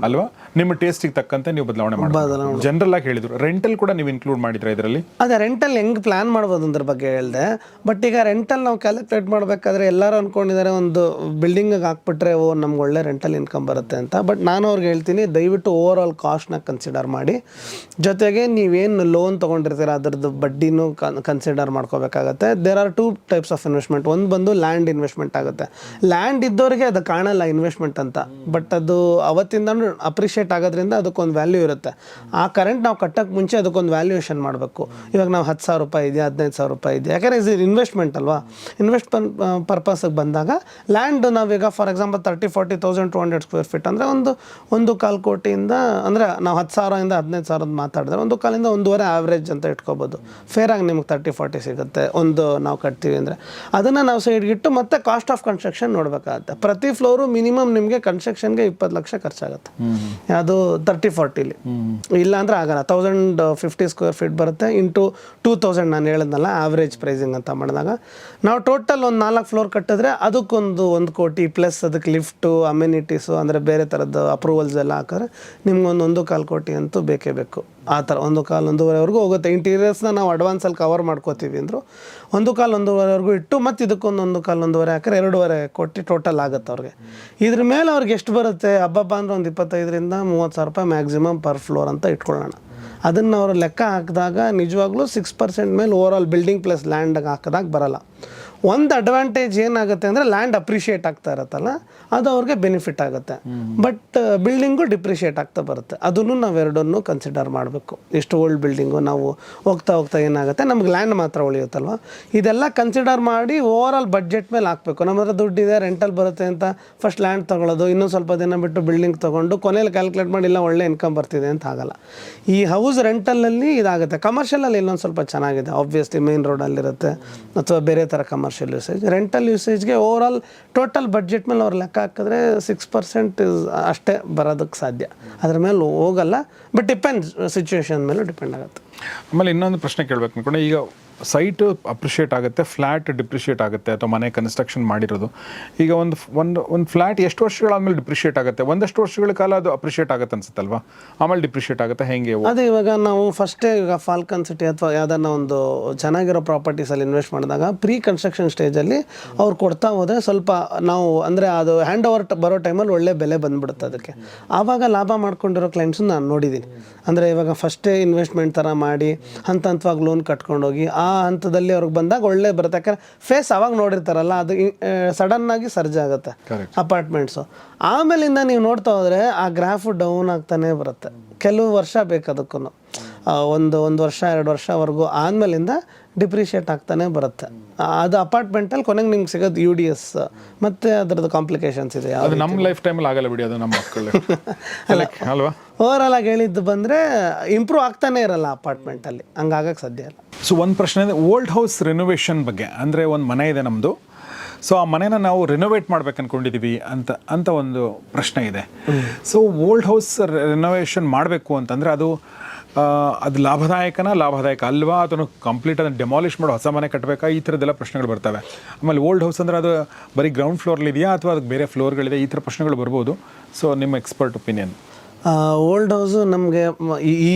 ಅಲ್ವಾ, ನಿಮ್ಮ ಟೇಸ್ಟಿಗೆ ತಕ್ಕಂತೆ ನೀವು ಬದಲಾವಣೆ ಮಾಡ್ಬೋದು. ಜನರಲ್ ಆಗಿ ಹೇಳಿದ್ರು. ರೆಂಟಲ್ ಕೂಡ ನೀವು ಇನ್ಕ್ಲೂಡ್ ಮಾಡಿದ್ರೆ ಇದರಲ್ಲಿ? ಅದೇ ರೆಂಟಲ್ ಹೆಂಗೆ ಪ್ಲ್ಯಾನ್ ಮಾಡ್ಬೋದು ಅದ್ರ ಬಗ್ಗೆ ಹೇಳಿದೆ. ಬಟ್ ಈಗ ರೆಂಟಲ್ ನಾವು ಕ್ಯಾಲ್ಕುಲೇಟ್ ಮಾಡಬೇಕಾದ್ರೆ ಎಲ್ಲರೂ ಅಂದ್ಕೊಂಡಿದ್ದಾರೆ ಒಂದು ಬಿಲ್ಡಿಂಗಿಗೆ ಹಾಕ್ಬಿಟ್ರೆ ನಮ್ಗೆ ಒಳ್ಳೆ ರೆಂಟಲ್ ಇನ್ಕಮ್ ಬರುತ್ತೆ ಅಂತ. ಬಟ್ ನಾನು ಅವ್ರಿಗೆ ಹೇಳ್ತೀನಿ, ದಯವಿಟ್ಟು ದಯವಿಟ್ಟು ಓವರ್ ಆಲ್ ಕಾಸ್ಟ್ನ ಕನ್ಸಿಡರ್ ಮಾಡಿ. ಜೊತೆಗೆ ನೀವೇನು ಲೋನ್ ತೊಗೊಂಡಿರ್ತೀರ ಅದರದ್ದು ಬಡ್ಡಿನೂ ಕನ್ಸಿಡರ್ ಮಾಡ್ಕೋಬೇಕಾಗತ್ತೆ. There are 2 types of investment. ಒಂದು ಬಂದು ಲ್ಯಾಂಡ್ ಇನ್ವೆಸ್ಟ್ಮೆಂಟ್ ಆಗುತ್ತೆ. ಲ್ಯಾಂಡ್ ಇದ್ದವರಿಗೆ ಅದು ಕಾಣಲ್ಲ ಇನ್ವೆಸ್ಟ್ಮೆಂಟ್ ಅಂತ, ಬಟ್ ಅದು ಅವತ್ತಿಂದ ಅಪ್ರಿಷಿಯೇಟ್ ಆಗೋದ್ರಿಂದ ಅದಕ್ಕೊಂದು ವ್ಯಾಲ್ಯೂ ಇರುತ್ತೆ. ಆ ಕರೆಂಟ್ ನಾವು ಕಟ್ಟೋಕ್ಕೆ ಮುಂಚೆ ಅದಕ್ಕೊಂದು ವ್ಯಾಲ್ಯೂಯೇಷನ್ ಮಾಡಬೇಕು. ಇವಾಗ ನಾವು 10,000 ರೂಪಾಯಿ ಇದೆಯಾ, 15,000 ರೂಪಾಯಿ ಇದೆಯಾ, ಯಾಕಂದರೆ ಇದು ಇನ್ವೆಸ್ಟ್ಮೆಂಟ್ ಅಲ್ವಾ. ಇನ್ವೆಸ್ಟ್ಮೆಂಟ್ ಪರ್ಪಸ್ಗೆ ಬಂದಾಗ ಲ್ಯಾಂಡ್ ನಾವೀಗ ಫಾರ್ ಎಕ್ಸಾಂಪಲ್ 30,000-40,200 ಸ್ಕ್ವೇರ್ ಫೀಟ್ ಅಂದರೆ ಒಂದು ಕಾಲು ಕೋಟಿಯಿಂದ, ಅಂದರೆ ನಾವು 10,000ಇಂದ 15,000 ಮಾತಾಡಿದ್ರೆ 1.25 1.5 ಆವ್ರೇಜ್ ಅಂತ ಇಟ್ಕೋಬೋದು. ಫೇರಾಗಿ ನಿಮ್ಗೆ 30-40 ಸಿಗುತ್ತೆ ನಾವು ಕಟ್ತೀವಿ ಅಂದರೆ. ಅದನ್ನು ನಾವು ಸೈಡ್ಗಿಟ್ಟು ಮತ್ತೆ ಕಾಸ್ಟ್ ಆಫ್ ಕನ್ಸ್ಟ್ರಕ್ಷನ್ ನೋಡಬೇಕಾಗತ್ತೆ. ಪ್ರತಿ ಫ್ಲೋರು ಮಿನಿಮಮ್ ನಿಮಗೆ ಕನ್ಸ್ಟ್ರಕ್ಷನ್ಗೆ 20 ಲಕ್ಷ ಖರ್ಚಾಗುತ್ತೆ. ಅದು 30-40ಲಿ ಇಲ್ಲ ಅಂದರೆ ಆಗಲ್ಲ. 1,050 ಸ್ಕ್ವೇರ್ ಫೀಟ್ ಬರುತ್ತೆ ಇಂಟು 2,000 ನಾನು ಹೇಳಿದ್ನಲ್ಲ ಆವ್ರೇಜ್ ಪ್ರೈಸಿಂಗ್ ಅಂತ ಮಾಡಿದಾಗ, ನಾವು ಟೋಟಲ್ ಒಂದು 4 ಫ್ಲೋರ್ ಕಟ್ಟಿದ್ರೆ ಅದಕ್ಕೊಂದು 1 ಕೋಟಿ ಪ್ಲಸ್ ಅದಕ್ಕೆ ಲಿಫ್ಟು ಅಮ್ಯುನಿಟೀಸು ಅಂದರೆ ಬೇರೆ ಥರದ್ದು ಅಪ್ರೂವಲ್ಸ್ ಎಲ್ಲ ಹಾಕಿದ್ರೆ ನಿಮ್ಗೊಂದು 1.25 ಕೋಟಿ ಅಂತೂ ಬೇಕೇ ಬೇಕು. ಆ ಥರ 1.25-1.5ವರೆಗೂ ಹೋಗುತ್ತೆ. ಇಂಟೀರಿಯರ್ಸ್ನ ನಾವು ಅಡ್ವಾನ್ಸಲ್ಲಿ ಕವರ್ ಮಾಡ್ಕೋತೀವಿ ಅಂದರು 1.25-1.5ವರೆಗೂ ಇಟ್ಟು ಮತ್ತು ಇದಕ್ಕೊಂದು 1.25-1.5 ಹಾಕಿದ್ರೆ 2.5 ಕೋಟಿ ಟೋಟಲ್ ಆಗುತ್ತೆ ಅವ್ರಿಗೆ. ಇದ್ರ ಮೇಲೆ ಅವ್ರಿಗೆ ಎಷ್ಟು ಬರುತ್ತೆ ಹಬ್ಬ ಅಂದರೆ ಒಂದು 25,000-30,000 ರೂಪಾಯಿ ಮ್ಯಾಕ್ಸಿಮಮ್ ಪರ್ ಫ್ಲೋರ್ ಅಂತ ಇಟ್ಕೊಳ್ಳೋಣ. ಅದನ್ನು ಅವರು ಲೆಕ್ಕ ಹಾಕಿದಾಗ ನಿಜವಾಗ್ಲೂ 6% ಮೇಲೆ ಓವರ್ ಆಲ್ ಬಿಲ್ಡಿಂಗ್ ಪ್ಲಸ್ ಲ್ಯಾಂಡ್ಗೆ ಹಾಕಿದಾಗ ಬರೋಲ್ಲ. ಒಂದು ಅಡ್ವಾಂಟೇಜ್ ಏನಾಗುತ್ತೆ ಅಂದರೆ ಲ್ಯಾಂಡ್ ಅಪ್ರಿಷಿಯೇಟ್ ಆಗ್ತಾ ಇರುತ್ತಲ್ಲ, ಅದು ಅವ್ರಿಗೆ ಬೆನಿಫಿಟ್ ಆಗುತ್ತೆ. ಬಟ್ ಬಿಲ್ಡಿಂಗು ಡಿಪ್ರಿಷಿಯೇಟ್ ಆಗ್ತಾ ಬರುತ್ತೆ. ಅದನ್ನು ನಾವೆರಡನ್ನೂ ಕನ್ಸಿಡರ್ ಮಾಡಬೇಕು. ಎಷ್ಟು ಓಲ್ಡ್ ಬಿಲ್ಡಿಂಗು ನಾವು ಹೋಗ್ತಾ ಏನಾಗುತ್ತೆ ನಮ್ಗೆ ಲ್ಯಾಂಡ್ ಮಾತ್ರ ಉಳಿಯುತ್ತಲ್ವ, ಇದೆಲ್ಲ ಕನ್ಸಿಡರ್ ಮಾಡಿ ಓವರ್ ಆಲ್ ಬಡ್ಜೆಟ್ ಮೇಲೆ ಹಾಕಬೇಕು. ನಮ್ಮ ಹತ್ರ ದುಡ್ಡಿದೆ ರೆಂಟಲ್ ಬರುತ್ತೆ ಅಂತ ಫಸ್ಟ್ ಲ್ಯಾಂಡ್ ತೊಗೊಳ್ಳೋದು, ಇನ್ನೂ ಸ್ವಲ್ಪ ದಿನ ಬಿಟ್ಟು ಬಿಲ್ಡಿಂಗ್ ತೊಗೊಂಡು ಕೊನೆಯಲ್ಲಿ ಕ್ಯಾಲ್ಕುಲೇಟ್ ಮಾಡಿ ಇಲ್ಲ ಒಳ್ಳೆ ಇನ್ಕಮ್ ಬರ್ತಿದೆ ಅಂತ ಆಗಲ್ಲ. ಈ ಹೌಸ್ ರೆಂಟಲಲ್ಲಿ ಇದಾಗುತ್ತೆ. ಕಮರ್ಷಿಯಲಲ್ಲಿ ಇನ್ನೊಂದು ಸ್ವಲ್ಪ ಚೆನ್ನಾಗಿದೆ, ಆಬ್ವಿಯಸ್ಲಿ ಮೇನ್ ರೋಡಲ್ಲಿರುತ್ತೆ ಅಥವಾ ಬೇರೆ ಥರ ಕಮರ್ಷಿಯಲ್ ಯೂಸೇಜ್. ರೆಂಟಲ್ ಯೂಸೇಜ್ಗೆ ಓವರ್ ಆಲ್ ಟೋಟಲ್ ಬಡ್ಜೆಟ್ ಮೇಲೆ ಅವ್ರು ಲೆಕ್ಕ ಹಾಕಿದ್ರೆ 6% ಅಷ್ಟೇ ಬರೋದಕ್ಕೆ ಸಾಧ್ಯ, ಅದ್ರ ಮೇಲೆ ಹೋಗಲ್ಲ. ಬಟ್ ಡಿಪೆಂಡ್ಸ್, ಸಿಚುವೇಶನ್ ಮೇಲೆ ಡಿಪೆಂಡ್ ಆಗುತ್ತೆ. ಆಮೇಲೆ ಇನ್ನೊಂದು ಪ್ರಶ್ನೆ ಕೇಳಬೇಕು ಅನ್ಕೊಂಡೆ, ಈಗ ಸೈಟ್ ಅಪ್ರಿಷಿಯೇಟ್ ಆಗುತ್ತೆ, ಫ್ಲ್ಯಾಟ್ ಡಿಪ್ರಿಷಿಯೇಟ್ ಆಗುತ್ತೆ ಅಥವಾ ಮನೆ ಕನ್ಸ್ಟ್ರಕ್ಷನ್ ಮಾಡಿರೋದು. ಈಗ ಒಂದು ಫ್ಲ್ಯಾಟ್ ಎಷ್ಟು ವರ್ಷಗಳಾದ್ಮೇಲೆ ಡಿಪ್ರಿಷಿಯೇಟ್ ಆಗುತ್ತೆ? ಒಂದಷ್ಟು ವರ್ಷಗಳ ಕಾಲ ಅದು ಅಪ್ರಿಷಿಯೇಟ್ ಆಗುತ್ತೆ ಅನ್ಸುತ್ತಲ್ವಾ, ಆಮೇಲೆ ಡಿಪ್ರಿಷಿಯೇಟ್ ಆಗುತ್ತೆ ಹೆಂಗೆ? ಅದೇ ಇವಾಗ ನಾವು ಫಸ್ಟೇ ಈಗ ಫಾಲ್ಕನ್ ಸಿಟಿ ಅಥವಾ ಯಾವ್ದನ್ನ ಒಂದು ಚೆನ್ನಾಗಿರೋ ಪ್ರಾಪರ್ಟೀಸಲ್ಲಿ ಇನ್ವೆಸ್ಟ್ ಮಾಡಿದಾಗ ಪ್ರೀ ಕನ್ಸ್ಟ್ರಕ್ಷನ್ ಸ್ಟೇಜಲ್ಲಿ ಅವ್ರು ಕೊಡ್ತಾ ಹೋದರೆ ಸ್ವಲ್ಪ ನಾವು ಅಂದರೆ ಅದು ಹ್ಯಾಂಡ್ ಓವರ್ ಬರೋ ಟೈಮಲ್ಲಿ ಒಳ್ಳೆ ಬೆಲೆ ಬಂದುಬಿಡುತ್ತೆ ಅದಕ್ಕೆ. ಆವಾಗ ಲಾಭ ಮಾಡ್ಕೊಂಡಿರೋ ಕ್ಲೈಂಟ್ಸನ್ನು ನಾನು ನೋಡಿದ್ದೀನಿ. ಅಂದರೆ ಇವಾಗ ಫಸ್ಟೇ ಇನ್ವೆಸ್ಟ್ಮೆಂಟ್ ಥರ ಮಾಡಿ ಹಂತವಾಗಿ ಲೋನ್ ಕಟ್ಕೊಂಡೋಗಿ ಆ ಹಂತದಲ್ಲಿ ಅವ್ರಿಗೆ ಬಂದಾಗ ಒಳ್ಳೆ ಬರುತ್ತೆ. ಯಾಕಂದರೆ ಫೇಸ್ ಅವಾಗ ನೋಡಿರ್ತಾರಲ್ಲ, ಅದು ಸಡನ್ನಾಗಿ ಸರ್ಜ್ ಆಗುತ್ತೆ ಅಪಾರ್ಟ್ಮೆಂಟ್ಸು. ಆಮೇಲಿಂದ ನೀವು ನೋಡ್ತಾ ಹೋದರೆ ಆ ಗ್ರಾಫು ಡೌನ್ ಆಗ್ತಾನೆ ಬರುತ್ತೆ. ಕೆಲವು ವರ್ಷ ಬೇಕು ಅದಕ್ಕೂ, ಒಂದು ವರ್ಷ 2 ವರ್ಷವರೆಗೂ ಆದಮೇಲಿಂದ ಡಿಪ್ರಿಷಿಯೇಟ್ ಆಗ್ತಾನೆ ಬರುತ್ತೆ. ಅದು ಅಪಾರ್ಟ್ಮೆಂಟಲ್ಲಿ ಕೊನೆಗೆ ನಿಮ್ಗೆ ಸಿಗೋದು UDS ಮತ್ತು ಅದರದ್ದು ಕಾಂಪ್ಲಿಕೇಶನ್ಸ್ ಇದೆ. ಅದು ನಮ್ಮ ಲೈಫ್ ಟೈಮಲ್ಲಿ ಆಗಲ್ಲ ಬಿಡಿ, ಅದು ನಮ್ಮ ಮಕ್ಕಳು ಅಲ್ವಾ. ಓವರಾಲ್ ಆಗಿ ಹೇಳಿದ್ದು ಬಂದರೆ ಇಂಪ್ರೂವ್ ಆಗ್ತಾನೆ ಇರಲ್ಲ ಅಪಾರ್ಟ್ಮೆಂಟಲ್ಲಿ, ಹಂಗಾಗಕ್ಕೆ ಸಾಧ್ಯ ಇಲ್ಲ. ಸೊ ಒಂದು ಪ್ರಶ್ನೆ ಇದೆ ಓಲ್ಡ್ ಹೌಸ್ ರಿನೋವೇಷನ್ ಬಗ್ಗೆ. ಅಂದರೆ ಒಂದು ಮನೆ ಇದೆ ನಮ್ಮದು, ಸೊ ಆ ಮನೇನ ನಾವು ರಿನೋವೇಟ್ ಮಾಡ್ಬೇಕು ಅಂದ್ಕೊಂಡಿದ್ದೀವಿ ಅಂತ ಒಂದು ಪ್ರಶ್ನೆ ಇದೆ. ಸೊ ಓಲ್ಡ್ ಹೌಸ್ ರಿನೋವೇಷನ್ ಮಾಡಬೇಕು ಅಂತಂದರೆ ಅದು ಲಾಭದಾಯಕ ಅಲ್ವಾ, ಅದನ್ನು ಕಂಪ್ಲೀಟ್ ಅದನ್ನು ಡೆಮಾಲಿಷ್ ಮಾಡೋ ಹೊಸ ಮನೆ ಕಟ್ಟಬೇಕಾ, ಈ ಥರದ್ದೆಲ್ಲ ಪ್ರಶ್ನೆಗಳು ಬರ್ತವೆ. ಆಮೇಲೆ ಓಲ್ಡ್ ಹೌಸ್ ಅಂದರೆ ಅದು ಬರೀ ಗ್ರೌಂಡ್ ಫ್ಲೋರ್ಲಿ ಇದೆಯಾ ಅಥವಾ ಅದಕ್ಕೆ ಬೇರೆ ಫ್ಲೋರ್ಗಳಿದೆ, ಈ ಥರ ಪ್ರಶ್ನೆಗಳು ಬರ್ಬೋದು. ಸೊ ನಿಮ್ಮ ಎಕ್ಸ್ಪರ್ಟ್ ಒಪಿನಿಯನ್. ಓಲ್ಡ್ ಹೌಸು ನಮಗೆ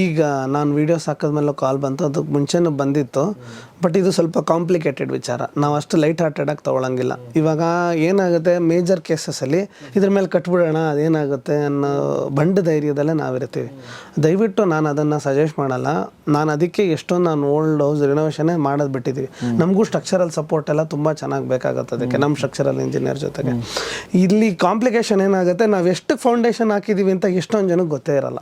ಈಗ ನಾನು ವೀಡಿಯೋಸ್ ಹಾಕಿದ್ಮೇಲೆ ಕಾಲ್ ಬಂತು, ಅದಕ್ಕೆ ಮುಂಚೆನೂ ಬಂದಿತ್ತು. ಬಟ್ ಇದು ಸ್ವಲ್ಪ ಕಾಂಪ್ಲಿಕೇಟೆಡ್ ವಿಚಾರ, ನಾವು ಅಷ್ಟು ಲೈಟ್ ಹಾರ್ಟೆಡಾಗಿ ತೊಗೊಳಂಗಿಲ್ಲ. ಇವಾಗ ಏನಾಗುತ್ತೆ ಮೇಜರ್ ಕೇಸಸಲ್ಲಿ ಇದ್ರ ಮೇಲೆ ಕಟ್ಬಿಡೋಣ ಅದೇನಾಗುತ್ತೆ ಅನ್ನೋ ಬಂಡ ಧೈರ್ಯದಲ್ಲೇ ನಾವಿರ್ತೀವಿ. ದಯವಿಟ್ಟು ನಾನು ಅದನ್ನು ಸಜೆಸ್ಟ್ ಮಾಡಲ್ಲ. ನಾನು ಅದಕ್ಕೆ ನಾನು ಓಲ್ಡ್ ಹೌಸ್ ರಿನೋವೇಷನ್ನೇ ಮಾಡೋದು ಬಿಟ್ಟಿದ್ದೀವಿ. ನಮಗೂ ಸ್ಟ್ರಕ್ಚರಲ್ ಸಪೋರ್ಟ್ ಎಲ್ಲ ತುಂಬ ಚೆನ್ನಾಗಿ ಬೇಕಾಗುತ್ತೆ ಅದಕ್ಕೆ, ನಮ್ಮ ಸ್ಟ್ರಕ್ಚರಲ್ ಇಂಜಿನಿಯರ್ ಜೊತೆಗೆ. ಇಲ್ಲಿ ಕಾಂಪ್ಲಿಕೇಶನ್ ಏನಾಗುತ್ತೆ, ನಾವು ಎಷ್ಟು ಫೌಂಡೇಶನ್ ಹಾಕಿದ್ದೀವಿ ಅಂತ ಎಷ್ಟೊಂದು ಜನಕ್ಕೆ ಗೊತ್ತೇ ಇರಲ್ಲ.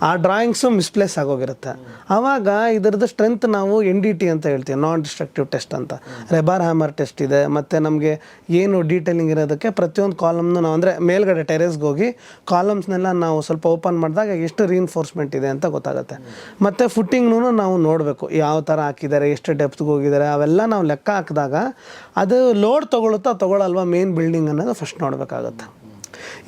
ಆ ಡ್ರಾಯಿಂಗ್ಸು ಮಿಸ್ಪ್ಲೇಸ್ ಆಗೋಗಿರುತ್ತೆ. ಆವಾಗ ಇದರದ್ದು ಸ್ಟ್ರೆಂತ್ ನಾವು NDT ಅಂತ ಹೇಳ್ತೀವಿ, ನಾನ್ ಡಿಸ್ಟ್ರಕ್ಟಿವ್ ಟೆಸ್ಟ್ ಅಂತ. ರೆಬಾರ್ ಹ್ಯಾಮರ್ ಟೆಸ್ಟ್ ಇದೆ. ಮತ್ತು ನಮಗೆ ಏನು ಡೀಟೇಲಿಂಗ್ ಇರೋದಕ್ಕೆ ಪ್ರತಿಯೊಂದು ಕಾಲಮ್ನು ನಾವು ಅಂದರೆ ಮೇಲ್ಗಡೆ ಟೆರೇಸ್ಗೆ ಹೋಗಿ ಕಾಲಮ್ಸ್ನೆಲ್ಲ ನಾವು ಸ್ವಲ್ಪ ಓಪನ್ ಮಾಡಿದಾಗ ಎಷ್ಟು ರೀಇನ್ಫೋರ್ಸ್ಮೆಂಟ್ ಇದೆ ಅಂತ ಗೊತ್ತಾಗುತ್ತೆ. ಮತ್ತು ಫುಟ್ಟಿಂಗ್ನೂ ನಾವು ನೋಡಬೇಕು, ಯಾವ ಥರ ಹಾಕಿದ್ದಾರೆ, ಎಷ್ಟು ಡೆಪ್ತ್ಗೆ ಹೋಗಿದ್ದಾರೆ, ಅವೆಲ್ಲ ನಾವು ಲೆಕ್ಕ ಹಾಕಿದಾಗ ಅದು ಲೋಡ್ ತೊಗೊಳಲ್ವಾ ಮೇನ್ ಬಿಲ್ಡಿಂಗ್ ಅನ್ನೋದು ಫಸ್ಟ್ ನೋಡಬೇಕಾಗುತ್ತೆ.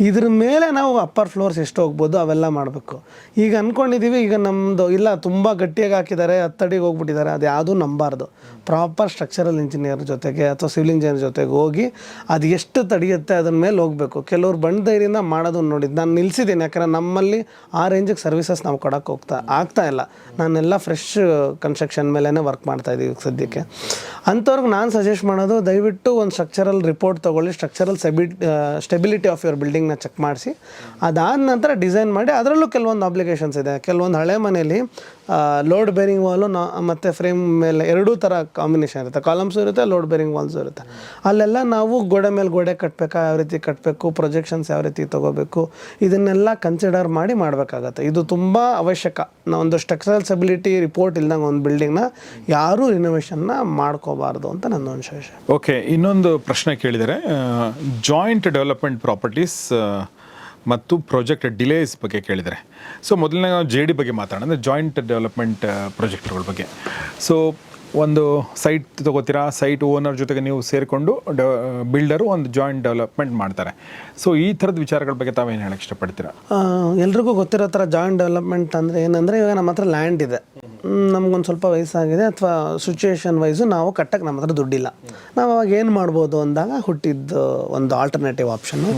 ಇದ್ರ ಮೇಲೆ ನಾವು ಅಪ್ಪರ್ ಫ್ಲೋರ್ಸ್ ಎಷ್ಟು ಹೋಗ್ಬೋದು ಅವೆಲ್ಲ ಮಾಡಬೇಕು. ಈಗ ಅಂದ್ಕೊಂಡಿದ್ದೀವಿ ಈಗ ನಮ್ಮದು ಇಲ್ಲ ತುಂಬ ಗಟ್ಟಿಯಾಗಿ ಹಾಕಿದ್ದಾರೆ 10 ಅಡಿಗೆ ಹೋಗ್ಬಿಟ್ಟಿದ್ದಾರೆ, ಅದು ಯಾವುದೂ ನಂಬಾರ್ದು. ಪ್ರಾಪರ್ ಸ್ಟ್ರಕ್ಚರಲ್ ಇಂಜಿನಿಯರ್ ಜೊತೆಗೆ ಅಥವಾ ಸಿವಿಲ್ ಇಂಜಿನಿಯರ್ ಜೊತೆಗೆ ಹೋಗಿ ಅದು ಎಷ್ಟು ತಡೆಯುತ್ತೆ ಅದ್ರ ಮೇಲೆ ಹೋಗಬೇಕು. ಕೆಲವ್ರು ಬಂಡ ಧೈರ್ಯದಿಂದ ಮಾಡೋದನ್ನು ನೋಡಿದ್ದು ನಾನು ನಿಲ್ಲಿಸಿದ್ದೀನಿ. ಯಾಕಂದರೆ ನಮ್ಮಲ್ಲಿ ಆ ರೇಂಜಿಗೆ ಸರ್ವಿಸಸ್ ನಾವು ಕೊಡೋಕ್ಕೆ ಆಗ್ತಾ ಇಲ್ಲ. ನಾನೆಲ್ಲ ಫ್ರೆಶ್ ಕನ್ಸ್ಟ್ರಕ್ಷನ್ ಮೇಲೇ ವರ್ಕ್ ಮಾಡ್ತಾಯಿದ್ದೀವಿ ಸದ್ಯಕ್ಕೆ. ಅಂಥವ್ರಿಗೆ ನಾನು ಸಜೆಸ್ಟ್ ಮಾಡೋದು, ದಯವಿಟ್ಟು ಒಂದು ಸ್ಟ್ರಕ್ಚರಲ್ ರಿಪೋರ್ಟ್ ತೊಗೊಳ್ಳಿ, ಸ್ಟ್ರಕ್ಚರಲ್ ಸ್ಟೆಬಿಲಿಟಿ ಆಫ್ ಯುವರ್ ಬಿಲ್ಡಿಂಗ್ನ ಚೆಕ್ ಮಾಡಿಸಿ ಅದಾದ ನಂತರ ಡಿಸೈನ್ ಮಾಡಿ ಅದರಲ್ಲೂ ಕೆಲವೊಂದು ಅಬ್ಲಿಗೇಷನ್ಸ್ ಇದೆ. ಕೆಲವೊಂದು ಹಳೆ ಮನೆಯಲ್ಲಿ ಲೋಡ್ ಬೇರಿಂಗ್ ವಾಲು ಮತ್ತು ಫ್ರೇಮ್ ಮೇಲೆ ಎರಡೂ ಥರ ಕಾಂಬಿನೇಷನ್ ಇರುತ್ತೆ, ಕಾಲಮ್ಸು ಇರುತ್ತೆ, ಲೋಡ್ ಬೇರಿಂಗ್ ವಾಲ್ಸು ಇರುತ್ತೆ. ಅಲ್ಲೆಲ್ಲ ನಾವು ಗೋಡೆ ಮೇಲೆ ಗೋಡೆ ಕಟ್ಟಬೇಕಾ, ಯಾವ ರೀತಿ ಕಟ್ಟಬೇಕು, ಪ್ರೊಜೆಕ್ಷನ್ಸ್ ಯಾವ ರೀತಿ ತೊಗೋಬೇಕು, ಇದನ್ನೆಲ್ಲ ಕನ್ಸಿಡರ್ ಮಾಡಿ ಮಾಡಬೇಕಾಗತ್ತೆ. ಇದು ತುಂಬ ಅವಶ್ಯಕ. ನಾವೊಂದು ಸ್ಟ್ರಕ್ಚರಲ್ಸಬಿಲಿಟಿ ರಿಪೋರ್ಟ್ ಇಲ್ದಂಗೆ ಒಂದು ಬಿಲ್ಡಿಂಗ್ನ ಯಾರೂ ರಿನೋವೇಷನ್ನ ಮಾಡ್ಕೋಬಾರ್ದು ಅಂತ ನನ್ನ ಒಂದು ವಿಷಯ. ಓಕೆ, ಇನ್ನೊಂದು ಪ್ರಶ್ನೆ ಕೇಳಿದರೆ ಜಾಯಿಂಟ್ ಡೆವಲಪ್ಮೆಂಟ್ ಪ್ರಾಪರ್ಟೀಸ್ ಮತ್ತು ಪ್ರಾಜೆಕ್ಟ್ ಡಿಲೇಸ್ ಬಗ್ಗೆ ಕೇಳಿದರೆ. ಸೊ ಮೊದಲನೇ ನಾವು JD ಬಗ್ಗೆ ಮಾತಾಡೋಣ, ಅಂದರೆ ಜಾಯಿಂಟ್ ಡೆವಲಪ್ಮೆಂಟ್ ಪ್ರಾಜೆಕ್ಟ್ಗಳ ಬಗ್ಗೆ. ಸೊ ಒಂದು ಸೈಟ್ ತೊಗೋತೀರಾ, ಸೈಟ್ ಓನರ್ ಜೊತೆಗೆ ನೀವು ಸೇರಿಕೊಂಡು ಬಿಲ್ಡರು ಒಂದು ಜಾಯಿಂಟ್ ಡೆವಲಪ್ಮೆಂಟ್ ಮಾಡ್ತಾರೆ. ಸೊ ಈ ಥರದ ವಿಚಾರಗಳ ಬಗ್ಗೆ ತಾವೇನು ಹೇಳಕ್ಕೆ ಇಷ್ಟಪಡ್ತೀರಾ? ಎಲ್ರಿಗೂ ಗೊತ್ತಿರೋ ಥರ ಜಾಯಿಂಟ್ ಡೆವಲಪ್ಮೆಂಟ್ ಅಂದರೆ ಏನಂದರೆ, ಇವಾಗ ನಮ್ಮ ಹತ್ರ ಲ್ಯಾಂಡ್ ಇದೆ, ನಮಗೊಂದು ಸ್ವಲ್ಪ ವಯಸ್ಸಾಗಿದೆ ಅಥವಾ ಸಿಚುವೇಶನ್ ವೈಸು ನಾವು ಕಟ್ಟಕ್ಕೆ ನಮ್ಮ ಹತ್ರ ದುಡ್ಡಿಲ್ಲ, ನಾವು ಅವಾಗ ಏನು ಮಾಡ್ಬೋದು ಅಂದಾಗ ಹುಟ್ಟಿದ್ದು ಒಂದು ಆಲ್ಟರ್ನೇಟಿವ್ ಆಪ್ಷನ್ನು.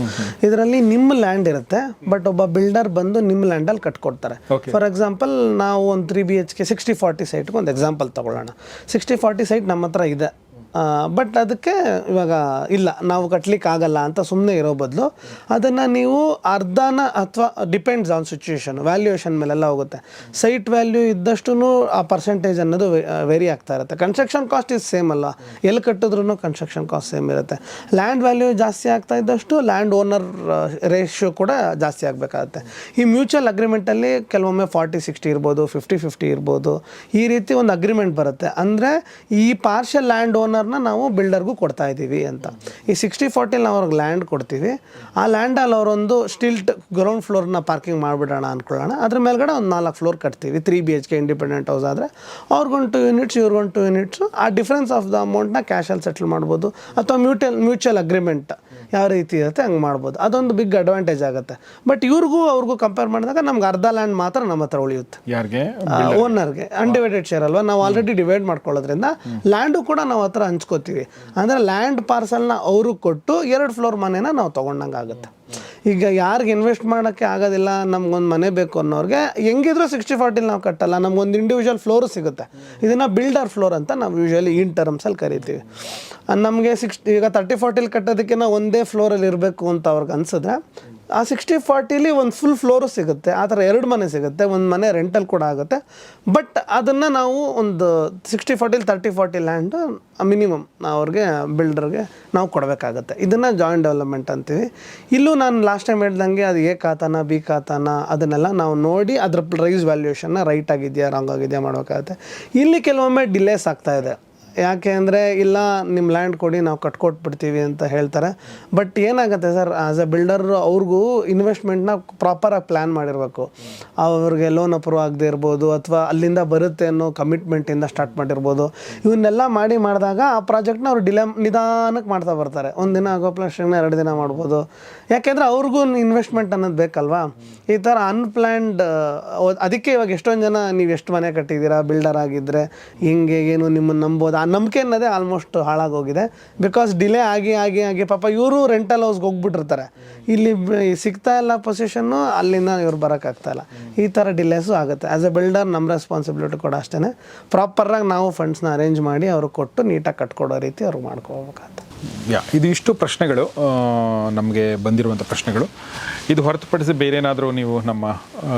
ಇದರಲ್ಲಿ ನಿಮ್ಮ ಲ್ಯಾಂಡ್ ಇರುತ್ತೆ, ಬಟ್ ಒಬ್ಬ ಬಿಲ್ಡರ್ ಬಂದು ನಿಮ್ಮ ಲ್ಯಾಂಡಲ್ಲಿ ಕಟ್ಕೊಡ್ತಾರೆ. ಫಾರ್ ಎಕ್ಸಾಂಪಲ್ ನಾವು ಒಂದು 3 BHK 60-40 ಸೈಟ್ಗೆ ಒಂದು ಎಕ್ಸಾಂಪಲ್ ತೊಗೊಳ್ಳೋಣ. 60-40 ಸೈಟ್ ನಮ್ಮ ಹತ್ರ ಇದೆ, ಬಟ್ ಅದಕ್ಕೆ ಇವಾಗ ಇಲ್ಲ, ನಾವು ಕಟ್ಲಿಕ್ಕೆ ಆಗಲ್ಲ ಅಂತ ಸುಮ್ಮನೆ ಇರೋ ಬದಲು ಅದನ್ನು ನೀವು ಅರ್ಧನ ಅಥವಾ ಡಿಪೆಂಡ್ಸ್ ಆನ್ ಸಿಚುವೇಶನ್, ವ್ಯಾಲ್ಯೂಯೇಷನ್ ಮೇಲೆಲ್ಲ ಹೋಗುತ್ತೆ. ಸೈಟ್ ವ್ಯಾಲ್ಯೂ ಇದ್ದಷ್ಟು ಆ ಪರ್ಸೆಂಟೇಜ್ ಅನ್ನೋದು ವೇರಿ ಆಗ್ತಾ ಇರುತ್ತೆ. ಕನ್ಸ್ಟ್ರಕ್ಷನ್ ಕಾಸ್ಟ್ ಇಸ್ ಸೇಮ್ ಅಲ್ಲ, ಎಲ್ಲಿ ಕಟ್ಟಿದ್ರೂ ಕನ್ಸ್ಟ್ರಕ್ಷನ್ ಕಾಸ್ಟ್ ಸೇಮ್ ಇರುತ್ತೆ. ಲ್ಯಾಂಡ್ ವ್ಯಾಲ್ಯೂ ಜಾಸ್ತಿ ಆಗ್ತಾ ಇದ್ದಷ್ಟು ಲ್ಯಾಂಡ್ ಓನರ್ ರೇಷಿಯೋ ಕೂಡ ಜಾಸ್ತಿ ಆಗಬೇಕಾಗುತ್ತೆ. ಈ ಮ್ಯೂಚುವಲ್ ಅಗ್ರಿಮೆಂಟಲ್ಲಿ ಕೆಲವೊಮ್ಮೆ 40-60 ಇರ್ಬೋದು, 50-50 ಇರ್ಬೋದು, ಈ ರೀತಿ ಒಂದು ಅಗ್ರಿಮೆಂಟ್ ಬರುತ್ತೆ. ಅಂದರೆ ಈ ಪಾರ್ಷಲ್ ಲ್ಯಾಂಡ್ ಓನರ್ನ ನಾವು ಬಿಲ್ಡರ್ಗೂ ಕೊಡ್ತಾ ಇದ್ದೀವಿ ಅಂತ. ಈ 60-40 ನಾವು ಅವ್ರಿಗೆ ಲ್ಯಾಂಡ್ ಕೊಡ್ತೀವಿ, ಆ ಲ್ಯಾಂಡಲ್ಲಿ ಅವರೊಂದು ಸ್ಟಿಲ್ಟ್ ಗ್ರೌಂಡ್ ಫ್ಲೋರ್ನ ಪಾರ್ಕಿಂಗ್ ಮಾಡಿಬಿಡೋಣ ಅಂದ್ಕೊಳ್ಳೋಣ. ಅದ್ರ ಮೇಲ್ಗಡೆ ಒಂದು 4 ಫ್ಲೋರ್ ಕಟ್ತೀವಿ. 3 BHK ಇಂಡಿಪೆಂಡೆಂಟ್ ಹೌಸ್ ಆದರೆ ಅವ್ರಿಗೊಂದು 2 ಯೂನಿಟ್ಸ್, ಇವ್ರಿಗೊಂದು 2 ಯೂನಿಟ್ಸು. ಆ ಡಿಫ್ರೆನ್ಸ್ ಆಫ್ ದ ಅಮೌಂಟ್ನ ಕ್ಯಾಶಲ್ಲಿ ಸೆಟ್ಲ್ ಮಾಡ್ಬೋದು, ಅಥವಾ ಮ್ಯೂಚುವಲ್ ಅಗ್ರಿಮೆಂಟ್ ಯಾವ ರೀತಿ ಇರುತ್ತೆ ಹಂಗೆ ಮಾಡ್ಬೋದು. ಅದೊಂದು ಬಿಗ್ ಅಡ್ವಾಂಟೇಜ್ ಆಗುತ್ತೆ. ಬಟ್ ಅವ್ರಿಗೂ ಕಂಪೇರ್ ಮಾಡಿದಾಗ ನಮ್ಗೆ ಅರ್ಧ ಲ್ಯಾಂಡ್ ಮಾತ್ರ ನಮ್ಮ ಹತ್ರ ಉಳಿಯುತ್ತೆ. ಯಾರಿಗೆ? ಓನರ್ಗೆ. ಅನ್ಡಿವೈಡೆಡ್ ಶೇರ್ ಅಲ್ವಾ, ನಾವು ಆಲ್ರೆಡಿ ಡಿವೈಡ್ ಮಾಡ್ಕೊಳ್ಳೋದ್ರಿಂದ ಲ್ಯಾಂಡು ಕೂಡ ನಾವು ಹತ್ರ ಹಂಚ್ಕೋತೀವಿ. ಅಂದರೆ ಲ್ಯಾಂಡ್ ಪಾರ್ಸಲ್ನ ಅವ್ರಿಗೆ ಕೊಟ್ಟು 2 ಫ್ಲೋರ್ ಮನೇನ ನಾವು ತೊಗೊಂಡಂಗೆ ಆಗುತ್ತೆ. ಈಗ ಯಾರಿಗೆ ಇನ್ವೆಸ್ಟ್ ಮಾಡೋಕ್ಕೆ ಆಗೋದಿಲ್ಲ, ನಮ್ಗೊಂದು ಮನೆ ಬೇಕು ಅನ್ನೋರಿಗೆ ಹೆಂಗಿದ್ರು 60-40 ನಾವು ಕಟ್ಟಲ್ಲ, ನಮ್ಗೊಂದು ಇಂಡಿವಿಜುವಲ್ ಫ್ಲೋರು ಸಿಗುತ್ತೆ. ಇದನ್ನು ಬಿಲ್ಡರ್ ಫ್ಲೋರ್ ಅಂತ ನಾವು ಯೂಶ್ವಲಿ ಇನ್ ಟರ್ಮ್ಸಲ್ಲಿ ಕರಿತೀವಿ. ನಮಗೆ ಈಗ 30-40 ಕಟ್ಟೋದಕ್ಕೆ ನಾವು ಒಂದೇ ಫ್ಲೋರಲ್ಲಿ ಇರಬೇಕು ಅಂತ ಅವ್ರಿಗೆ ಅನ್ಸಿದ್ರೆ, ಆ 60-40 ಒಂದು ಫುಲ್ ಫ್ಲೋರು ಸಿಗುತ್ತೆ. ಆ ಥರ 2 ಮನೆ ಸಿಗುತ್ತೆ, ಒಂದು ಮನೆ ರೆಂಟಲ್ ಕೂಡ ಆಗುತ್ತೆ. ಬಟ್ ಅದನ್ನು ನಾವು ಒಂದು 60-40 30-40 ಲ್ಯಾಂಡು ಮಿನಿಮಮ್ ಅವ್ರಿಗೆ ಬಿಲ್ಡರ್ಗೆ ನಾವು ಕೊಡಬೇಕಾಗತ್ತೆ. ಇದನ್ನು ಜಾಯಿಂಟ್ ಡೆವಲಪ್ಮೆಂಟ್ ಅಂತೀವಿ. ಇಲ್ಲೂ ನಾನು ಲಾಸ್ಟ್ ಟೈಮ್ ಹೇಳ್ದಂಗೆ ಅದು A ಖಾತಾನ B ಖಾತಾನ ಅದನ್ನೆಲ್ಲ ನಾವು ನೋಡಿ ಅದ್ರ ಪ್ರೈಸ್ ವ್ಯಾಲ್ಯೂಯೇಷನ್ನ ರೈಟ್ ಆಗಿದೆಯಾ ರಾಂಗ್ ಆಗಿದೆಯಾ ಮಾಡಬೇಕಾಗತ್ತೆ. ಇಲ್ಲಿ ಕೆಲವೊಮ್ಮೆ ಡಿಲೇಸ್ ಆಗ್ತಾಯಿದೆ. ಯಾಕೆ ಅಂದರೆ, ಇಲ್ಲ ನಿಮ್ಮ ಲ್ಯಾಂಡ್ ಕೊಡಿ ನಾವು ಕಟ್ಕೊಟ್ಬಿಡ್ತೀವಿ ಅಂತ ಹೇಳ್ತಾರೆ. ಬಟ್ ಏನಾಗುತ್ತೆ ಸರ್, ಆ್ಯಸ್ ಎ ಬಿಲ್ಡರ್ ಅವ್ರಿಗೂ ಇನ್ವೆಸ್ಟ್ಮೆಂಟ್ನ ಪ್ರಾಪರಾಗಿ ಪ್ಲ್ಯಾನ್ ಮಾಡಿರಬೇಕು. ಅವ್ರಿಗೆ ಲೋನ್ ಅಪ್ರೂವ್ ಆಗದೆ ಇರ್ಬೋದು, ಅಥವಾ ಅಲ್ಲಿಂದ ಬರುತ್ತೆ ಅನ್ನೋ ಕಮಿಟ್ಮೆಂಟಿಂದ ಸ್ಟಾರ್ಟ್ ಮಾಡಿರ್ಬೋದು. ಇವನ್ನೆಲ್ಲ ಮಾಡಿದಾಗ ಆ ಪ್ರಾಜೆಕ್ಟ್ನ ಅವ್ರು ನಿಧಾನಕ್ಕೆ ಮಾಡ್ತಾ ಬರ್ತಾರೆ. ಒಂದು ದಿನ ಆಗೋ ಪ್ಲಾಸ್ಟಿಂಗ್ನ 2 ದಿನ ಮಾಡ್ಬೋದು. ಯಾಕೆಂದರೆ ಅವ್ರಿಗೂ ಇನ್ವೆಸ್ಟ್ಮೆಂಟ್ ಅನ್ನೋದು ಬೇಕಲ್ವಾ. ಈ ಥರ ಅನ್ಪ್ಲ್ಯಾನ್ಡ್, ಅದಕ್ಕೆ ಇವಾಗ ಎಷ್ಟೊಂದು ಜನ ನೀವು ಎಷ್ಟು ಮನೆ ಕಟ್ಟಿದ್ದೀರಾ ಬಿಲ್ಡರ್ ಆಗಿದ್ದರೆ ಹಿಂಗೆ ಏನು ನಿಮ್ಮನ್ನು ನಂಬೋದು, ಆ ನಂಬಿಕೆ ಅನ್ನೋದೇ ಆಲ್ಮೋಸ್ಟ್ ಹಾಳಾಗೋಗಿದೆ. ಬಿಕಾಸ್ ಡಿಲೇ ಆಗಿ ಪಾಪ ಇವರು ರೆಂಟಲ್ ಹೌಸ್ಗೆ ಹೋಗ್ಬಿಟ್ಟಿರ್ತಾರೆ, ಇಲ್ಲಿ ಸಿಗ್ತಾ ಇಲ್ಲ ಪೊಸಿಷನ್ನು, ಅಲ್ಲಿಂದ ಇವ್ರು ಬರೋಕ್ಕಾಗ್ತಾಯಿಲ್ಲ. ಈ ಥರ ಡಿಲೇಸು ಆಗುತ್ತೆ. ಆ್ಯಸ್ ಎ ಬಿಲ್ಡರ್ ನಮ್ಮ ರೆಸ್ಪಾನ್ಸಿಬಿಲಿಟಿ ಕೂಡ ಅಷ್ಟೇ. ಪ್ರಾಪರಾಗಿ ನಾವು ಫಂಡ್ಸ್ನ ಅರೇಂಜ್ ಮಾಡಿ ಅವ್ರಿಗೆ ಕೊಟ್ಟು ನೀಟಾಗಿ ಕಟ್ಕೊಡೋ ರೀತಿ ಅವ್ರಿಗೆ ಮಾಡ್ಕೋಬೇಕಾಗುತ್ತೆ. ಇದು ಇಷ್ಟು ಪ್ರಶ್ನೆಗಳು ನಮಗೆ ಬಂದಿರುವಂಥ ಪ್ರಶ್ನೆಗಳು. ಇದು ಹೊರತುಪಡಿಸಿ ಬೇರೆ ಏನಾದರೂ ನೀವು ನಮ್ಮ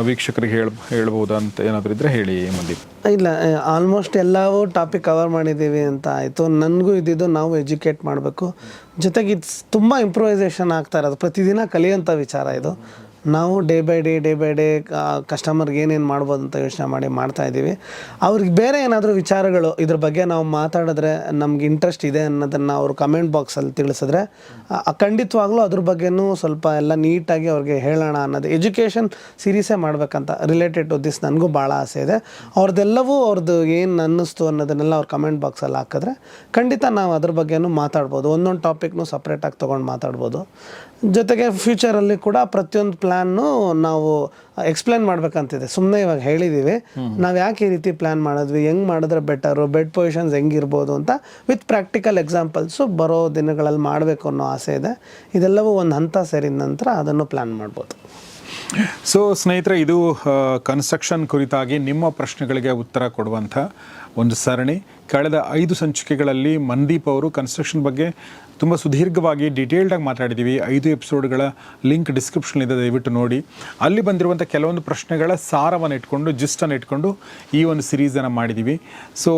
ವೀಕ್ಷಕರಿಗೆ ಹೇಳ್ಬೋದು ಅಂತ ಏನಾದರೂ ಇದ್ದರೆ ಹೇಳಿ ಮುಂದೆ. ಇಲ್ಲ, ಆಲ್ಮೋಸ್ಟ್ ಎಲ್ಲವೂ ಟಾಪಿಕ್ ಕವರ್ ಮಾಡಿದ್ದೀವಿ ಅಂತ ಆಯಿತು. ನನಗೂ ಇದ್ದಿದ್ದು ನಾವು ಎಜುಕೇಟ್ ಮಾಡಬೇಕು. ಜೊತೆಗೆ ಇದು ತುಂಬ ಇಂಪ್ರೂವೈಸೇಷನ್ ಆಗ್ತಾ ಇರೋದು, ಪ್ರತಿದಿನ ಕಲಿಯೋಂಥ ವಿಚಾರ ಇದು. ನಾವು ಡೇ ಬೈ ಡೇ ಕಸ್ಟಮರ್ಗೆ ಏನೇನು ಮಾಡ್ಬೋದು ಅಂತ ಯೋಚನೆ ಮಾಡಿ ಮಾಡ್ತಾಯಿದ್ದೀವಿ. ಅವ್ರಿಗೆ ಬೇರೆ ಏನಾದರೂ ವಿಚಾರಗಳು ಇದ್ರ ಬಗ್ಗೆ ನಾವು ಮಾತಾಡಿದ್ರೆ ನಮ್ಗೆ ಇಂಟ್ರೆಸ್ಟ್ ಇದೆ ಅನ್ನೋದನ್ನು ಅವರು ಕಮೆಂಟ್ ಬಾಕ್ಸಲ್ಲಿ ತಿಳಿಸಿದ್ರೆ ಖಂಡಿತವಾಗ್ಲೂ ಅದ್ರ ಬಗ್ಗೆನೂ ಸ್ವಲ್ಪ ಎಲ್ಲ ನೀಟಾಗಿ ಅವ್ರಿಗೆ ಹೇಳೋಣ ಅನ್ನೋದು. ಎಜುಕೇಷನ್ ಸೀರೀಸೇ ಮಾಡಬೇಕಂತ ರಿಲೇಟೆಡ್ ಟು ದಿಸ್ ನನಗೂ ಭಾಳ ಆಸೆ ಇದೆ. ಅವ್ರದ್ದು ಏನು ಅನ್ನಿಸ್ತು ಅನ್ನೋದನ್ನೆಲ್ಲ ಅವ್ರು ಕಮೆಂಟ್ ಬಾಕ್ಸಲ್ಲಿ ಹಾಕಿದ್ರೆ ಖಂಡಿತ ನಾವು ಅದ್ರ ಬಗ್ಗೆನೂ ಮಾತಾಡ್ಬೋದು. ಒಂದೊಂದು ಟಾಪಿಕ್ನು ಸಪ್ರೇಟಾಗಿ ತೊಗೊಂಡು ಮಾತಾಡ್ಬೋದು. ಜೊತೆಗೆ ಫ್ಯೂಚರಲ್ಲಿ ಕೂಡ ಪ್ರತಿಯೊಂದು ಪ್ಲ್ಯಾನ್ನು ನಾವು ಎಕ್ಸ್ಪ್ಲೇನ್ ಮಾಡ್ಬೇಕಂತಿದೆ. ಸುಮ್ಮನೆ ಇವಾಗ ಹೇಳಿದ್ದೀವಿ, ನಾವು ಯಾಕೆ ಈ ರೀತಿ ಪ್ಲ್ಯಾನ್ ಮಾಡಿದ್ವಿ, ಹೆಂಗೆ ಮಾಡಿದ್ರೆ ಬೆಟರು, ಬೆಡ್ ಪೊಸಿಷನ್ಸ್ ಹೆಂಗಿರ್ಬೋದು ಅಂತ ವಿತ್ ಪ್ರಾಕ್ಟಿಕಲ್ ಎಕ್ಸಾಂಪಲ್ಸು ಬರೋ ದಿನಗಳಲ್ಲಿ ಮಾಡಬೇಕು ಅನ್ನೋ ಆಸೆ ಇದೆ. ಇದೆಲ್ಲವೂ ಒಂದು ಹಂತ ಸೇರಿದ ನಂತರ ಅದನ್ನು ಪ್ಲ್ಯಾನ್ ಮಾಡ್ಬೋದು. ಸೊ ಸ್ನೇಹಿತರೆ, ಇದು ಕನ್ಸ್ಟ್ರಕ್ಷನ್ ಕುರಿತಾಗಿ ನಿಮ್ಮ ಪ್ರಶ್ನೆಗಳಿಗೆ ಉತ್ತರ ಕೊಡುವಂಥ ಒಂದು ಸರಣಿ. ಕಳೆದ 5 ಸಂಚಿಕೆಗಳಲ್ಲಿ ಮನ್ದೀಪ್ ಅವರು ಕನ್ಸ್ಟ್ರಕ್ಷನ್ ಬಗ್ಗೆ ತುಂಬ ಸುದೀರ್ಘವಾಗಿ ಡೀಟೇಲ್ಡಾಗಿ ಮಾತಾಡಿದ್ದೀವಿ. 5 ಎಪಿಸೋಡ್ಗಳ ಲಿಂಕ್ ಡಿಸ್ಕ್ರಿಪ್ಷನ್ ಇದೆ, ದಯವಿಟ್ಟು ನೋಡಿ. ಅಲ್ಲಿ ಬಂದಿರುವಂಥ ಕೆಲವೊಂದು ಪ್ರಶ್ನೆಗಳ ಸಾರವನ್ನು ಇಟ್ಕೊಂಡು, ಜಿಸ್ಟನ್ನು ಇಟ್ಕೊಂಡು ಈ ಒಂದು ಸಿರೀಸನ್ನು ಮಾಡಿದ್ದೀವಿ. ಸೊ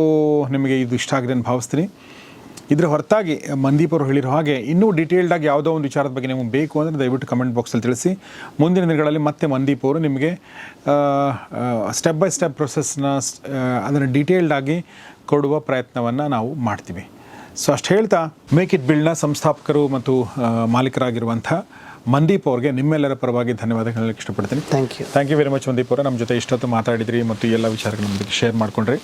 ನಿಮಗೆ ಇದು ಇಷ್ಟ ಆಗಿದೆ ಅಂತ ಭಾವಿಸ್ತೀನಿ. ಇದರ ಹೊರತಾಗಿ ಮನ್ದೀಪ್ ಅವರು ಹೇಳಿರೋ ಹಾಗೆ ಇನ್ನೂ ಡೀಟೇಲ್ಡಾಗಿ ಯಾವುದೋ ಒಂದು ವಿಚಾರದ ಬಗ್ಗೆ ನಿಮಗೆ ಬೇಕು ಅಂದರೆ ದಯವಿಟ್ಟು ಕಮೆಂಟ್ ಬಾಕ್ಸಲ್ಲಿ ತಿಳಿಸಿ. ಮುಂದಿನ ದಿನಗಳಲ್ಲಿ ಮತ್ತೆ ಮನ್ದೀಪ್ ಅವರು ನಿಮಗೆ ಸ್ಟೆಪ್ ಬೈ ಸ್ಟೆಪ್ ಪ್ರೊಸೆಸ್ನ ಅದನ್ನು ಡೀಟೇಲ್ಡಾಗಿ ಕೊಡುವ ಪ್ರಯತ್ನವನ್ನು ನಾವು ಮಾಡ್ತೀವಿ. ಸೊ ಅಷ್ಟು ಹೇಳ್ತಾ, ಮೇಕ್ ಇಟ್ ಬಿಲ್ಡ್ನ ಸಂಸ್ಥಾಪಕರು ಮತ್ತು ಮಾಲೀಕರಾಗಿರುವಂಥ ಮನ್ದೀಪ್ ಅವ್ರಿಗೆ ನಿಮ್ಮೆಲ್ಲರ ಪರವಾಗಿ ಧನ್ಯವಾದ ಹೇಳಕ್ಕೆ ಇಷ್ಟಪಡ್ತೀನಿ. Thank you very much Mandeep ಅವರೇ. ನಮ್ಮ ಜೊತೆ ಇಷ್ಟೊತ್ತು ಮಾತಾಡಿದ್ರಿ ಮತ್ತು ಈ ಎಲ್ಲ ವಿಚಾರಗಳ ಬಗ್ಗೆ ಶೇರ್ ಮಾಡ್ಕೊಂಡ್ರಿ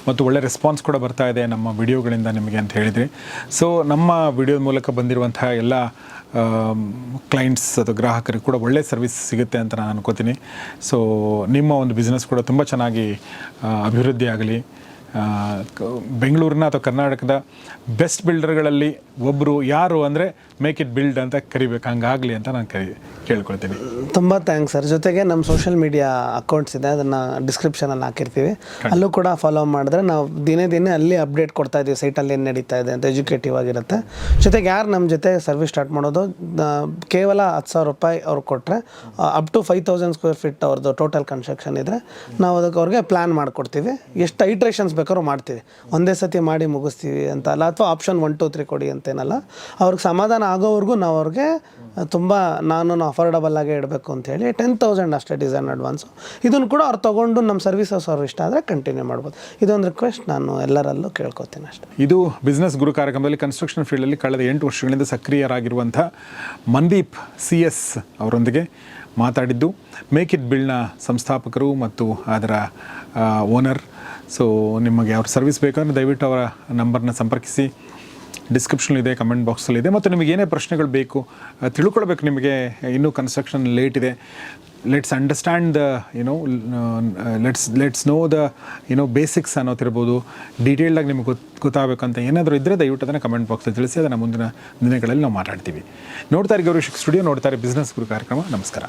ಮತ್ತು ಒಳ್ಳೆ ರೆಸ್ಪಾನ್ಸ್ ಕೂಡ ಬರ್ತಾ ಇದೆ ನಮ್ಮ ವಿಡಿಯೋಗಳಿಂದ ನಿಮಗೆ ಅಂತ ಹೇಳಿದ್ರಿ. ಸೊ ನಮ್ಮ ವಿಡಿಯೋದ ಮೂಲಕ ಬಂದಿರುವಂಥ ಎಲ್ಲ ಕ್ಲೈಂಟ್ಸ್ ಅಥವಾ ಗ್ರಾಹಕರಿಗೆ ಕೂಡ ಒಳ್ಳೆ ಸರ್ವಿಸ್ ಸಿಗುತ್ತೆ ಅಂತ ನಾನು ಅನ್ಕೋತೀನಿ. ಸೊ ನಿಮ್ಮ ಒಂದು ಬಿಸ್ನೆಸ್ ಕೂಡ ತುಂಬ ಚೆನ್ನಾಗಿ ಅಭಿವೃದ್ಧಿ ಆಗಲಿ. ಬೆಂಗಳೂರಿನ ಅಥವಾ ಕರ್ನಾಟಕದ ಬೆಸ್ಟ್ ಬಿಲ್ಡರ್ಗಳಲ್ಲಿ ಒಬ್ಬರು ಯಾರು ಅಂದರೆ ಮೇಕ್ ಇಟ್ ಬಿಲ್ಡ್ ಅಂತ ಕರಿಬೇಕು, ಹಂಗಾಗಲಿ ಅಂತ ನಾನು ಕೇಳ್ಕೊಳ್ತೀನಿ. ತುಂಬ ಥ್ಯಾಂಕ್ಸ್ ಸರ್. ಜೊತೆಗೆ ನಮ್ಮ ಸೋಷಿಯಲ್ ಮೀಡಿಯಾ ಅಕೌಂಟ್ಸ್ ಇದೆ, ಅದನ್ನು ಡಿಸ್ಕ್ರಿಪ್ಷನಲ್ಲಿ ಹಾಕಿರ್ತೀವಿ. ಅಲ್ಲೂ ಕೂಡ ಫಾಲೋ ಮಾಡಿದ್ರೆ ನಾವು ದಿನೇ ಅಲ್ಲಿ ಅಪ್ಡೇಟ್ ಕೊಡ್ತಾ ಇದ್ದೀವಿ, ಸೈಟಲ್ಲಿ ಏನು ನಡೀತಾ ಇದೆ ಅಂತ ಎಜುಕೇಟಿವ್ ಆಗಿರುತ್ತೆ. ಜೊತೆಗೆ ಯಾರು ನಮ್ಮ ಜೊತೆ ಸರ್ವಿಸ್ ಸ್ಟಾರ್ಟ್ ಮಾಡೋದು, ಕೇವಲ 10,000 ರೂಪಾಯಿ ಅವ್ರು ಕೊಟ್ಟರೆ ಅಪ್ ಟು 5,000 ಸ್ಕ್ವೇರ್ ಫೀಟ್ ಅವ್ರದ್ದು ಟೋಟಲ್ ಕನ್ಸ್ಟ್ರಕ್ಷನ್ ಇದ್ದರೆ ನಾವು ಅದಕ್ಕೆ ಅವ್ರಿಗೆ ಪ್ಲ್ಯಾನ್ ಮಾಡಿಕೊಡ್ತೀವಿ. ಎಷ್ಟು ಐಟ್ರೇಷನ್ಸ್ ಬೇಕಾದ್ರೂ ಮಾಡ್ತೀವಿ, ಒಂದೇ ಸತಿ ಮಾಡಿ ಮುಗಿಸ್ತೀವಿ ಅಂತ ಅಲ್ಲ, ಅಥವಾ ಆಪ್ಷನ್ 1, 2, 3 ಕೊಡಿ ಅಂತೇನಲ್ಲ. ಅವ್ರಿಗೆ ಸಮಾಧಾನ ಆಗೋವರೆಗೂ ನಾವು ಅವ್ರಿಗೆ ತುಂಬ ನಾನು ಅಫೋರ್ಡಬಲ್ ಆಗೇ ಇಡಬೇಕು ಅಂತೇಳಿ 10,000 ಅಷ್ಟೇ ಡಿಸೈನ್ ಅಡ್ವಾನ್ಸು. ಇದನ್ನು ಕೂಡ ಅವ್ರು ತೊಗೊಂಡು ನಮ್ಮ ಸರ್ವಿಸಸ್ ಅವ್ರು ಇಷ್ಟ ಆದರೆ ಕಂಟಿನ್ಯೂ ಮಾಡ್ಬೋದು. ಇದೊಂದು ರಿಕ್ವೆಸ್ಟ್ ನಾನು ಎಲ್ಲರಲ್ಲೂ ಕೇಳ್ಕೊತೀನಿ ಅಷ್ಟೇ. ಇದು ಬಿಸ್ನೆಸ್ ಗುರು ಕಾರ್ಯಕ್ರಮದಲ್ಲಿ ಕನ್ಸ್ಟ್ರಕ್ಷನ್ ಫೀಲ್ಡಲ್ಲಿ ಕಳೆದ 8 ವರ್ಷಗಳಿಂದ ಸಕ್ರಿಯರಾಗಿರುವಂಥ ಮನ್ದೀಪ್ CS ಅವರೊಂದಿಗೆ ಮಾತಾಡಿದ್ದು. ಮೇಕ್ ಇಟ್ ಬಿಲ್ಡ್ನ ಸಂಸ್ಥಾಪಕರು ಮತ್ತು ಅದರ ಓನರ್. ಸೊ ನಿಮಗೆ ಅವ್ರ ಸರ್ವಿಸ್ ಬೇಕಂದ್ರೆ ದಯವಿಟ್ಟು ಅವರ ನಂಬರ್ನ ಸಂಪರ್ಕಿಸಿ. ಡಿಸ್ಕ್ರಿಪ್ಷನಲ್ಲಿದೆ, ಕಮೆಂಟ್ ಬಾಕ್ಸಲ್ಲಿದೆ. ಮತ್ತು ನಿಮಗೆ ಏನೇ ಪ್ರಶ್ನೆಗಳು ಬೇಕು, ತಿಳ್ಕೊಳ್ಬೇಕು, ನಿಮಗೆ ಇನ್ನೂ ಕನ್ಸ್ಟ್ರಕ್ಷನ್ ಲೇಟ್ ಇದೆ, let's understand the let's know the basics ಅನ್ನೋತಿರ್ಬೋದು, ಡೀಟೇಲ್ಡಾಗಿ ನಿಮಗೆ ಗೊತ್ತಾಗಬೇಕಂತ ಏನಾದರೂ ಇದ್ದರೆ ದಯವಿಟ್ಟು ಅದನ್ನು ಕಮೆಂಟ್ ಬಾಕ್ಸಲ್ಲಿ ತಿಳಿಸಿ. ಅದನ್ನು ಮುಂದಿನ ದಿನಗಳಲ್ಲಿ ನಾವು ಮಾತಾಡ್ತೀವಿ. ನೋಡ್ತಾರೆ ಗೌರಿ ಸ್ಟುಡಿಯೋ, ನೋಡ್ತಾರೆ ಬಿಸ್ನೆಸ್ ಗುರು ಕಾರ್ಯಕ್ರಮ. ನಮಸ್ಕಾರ.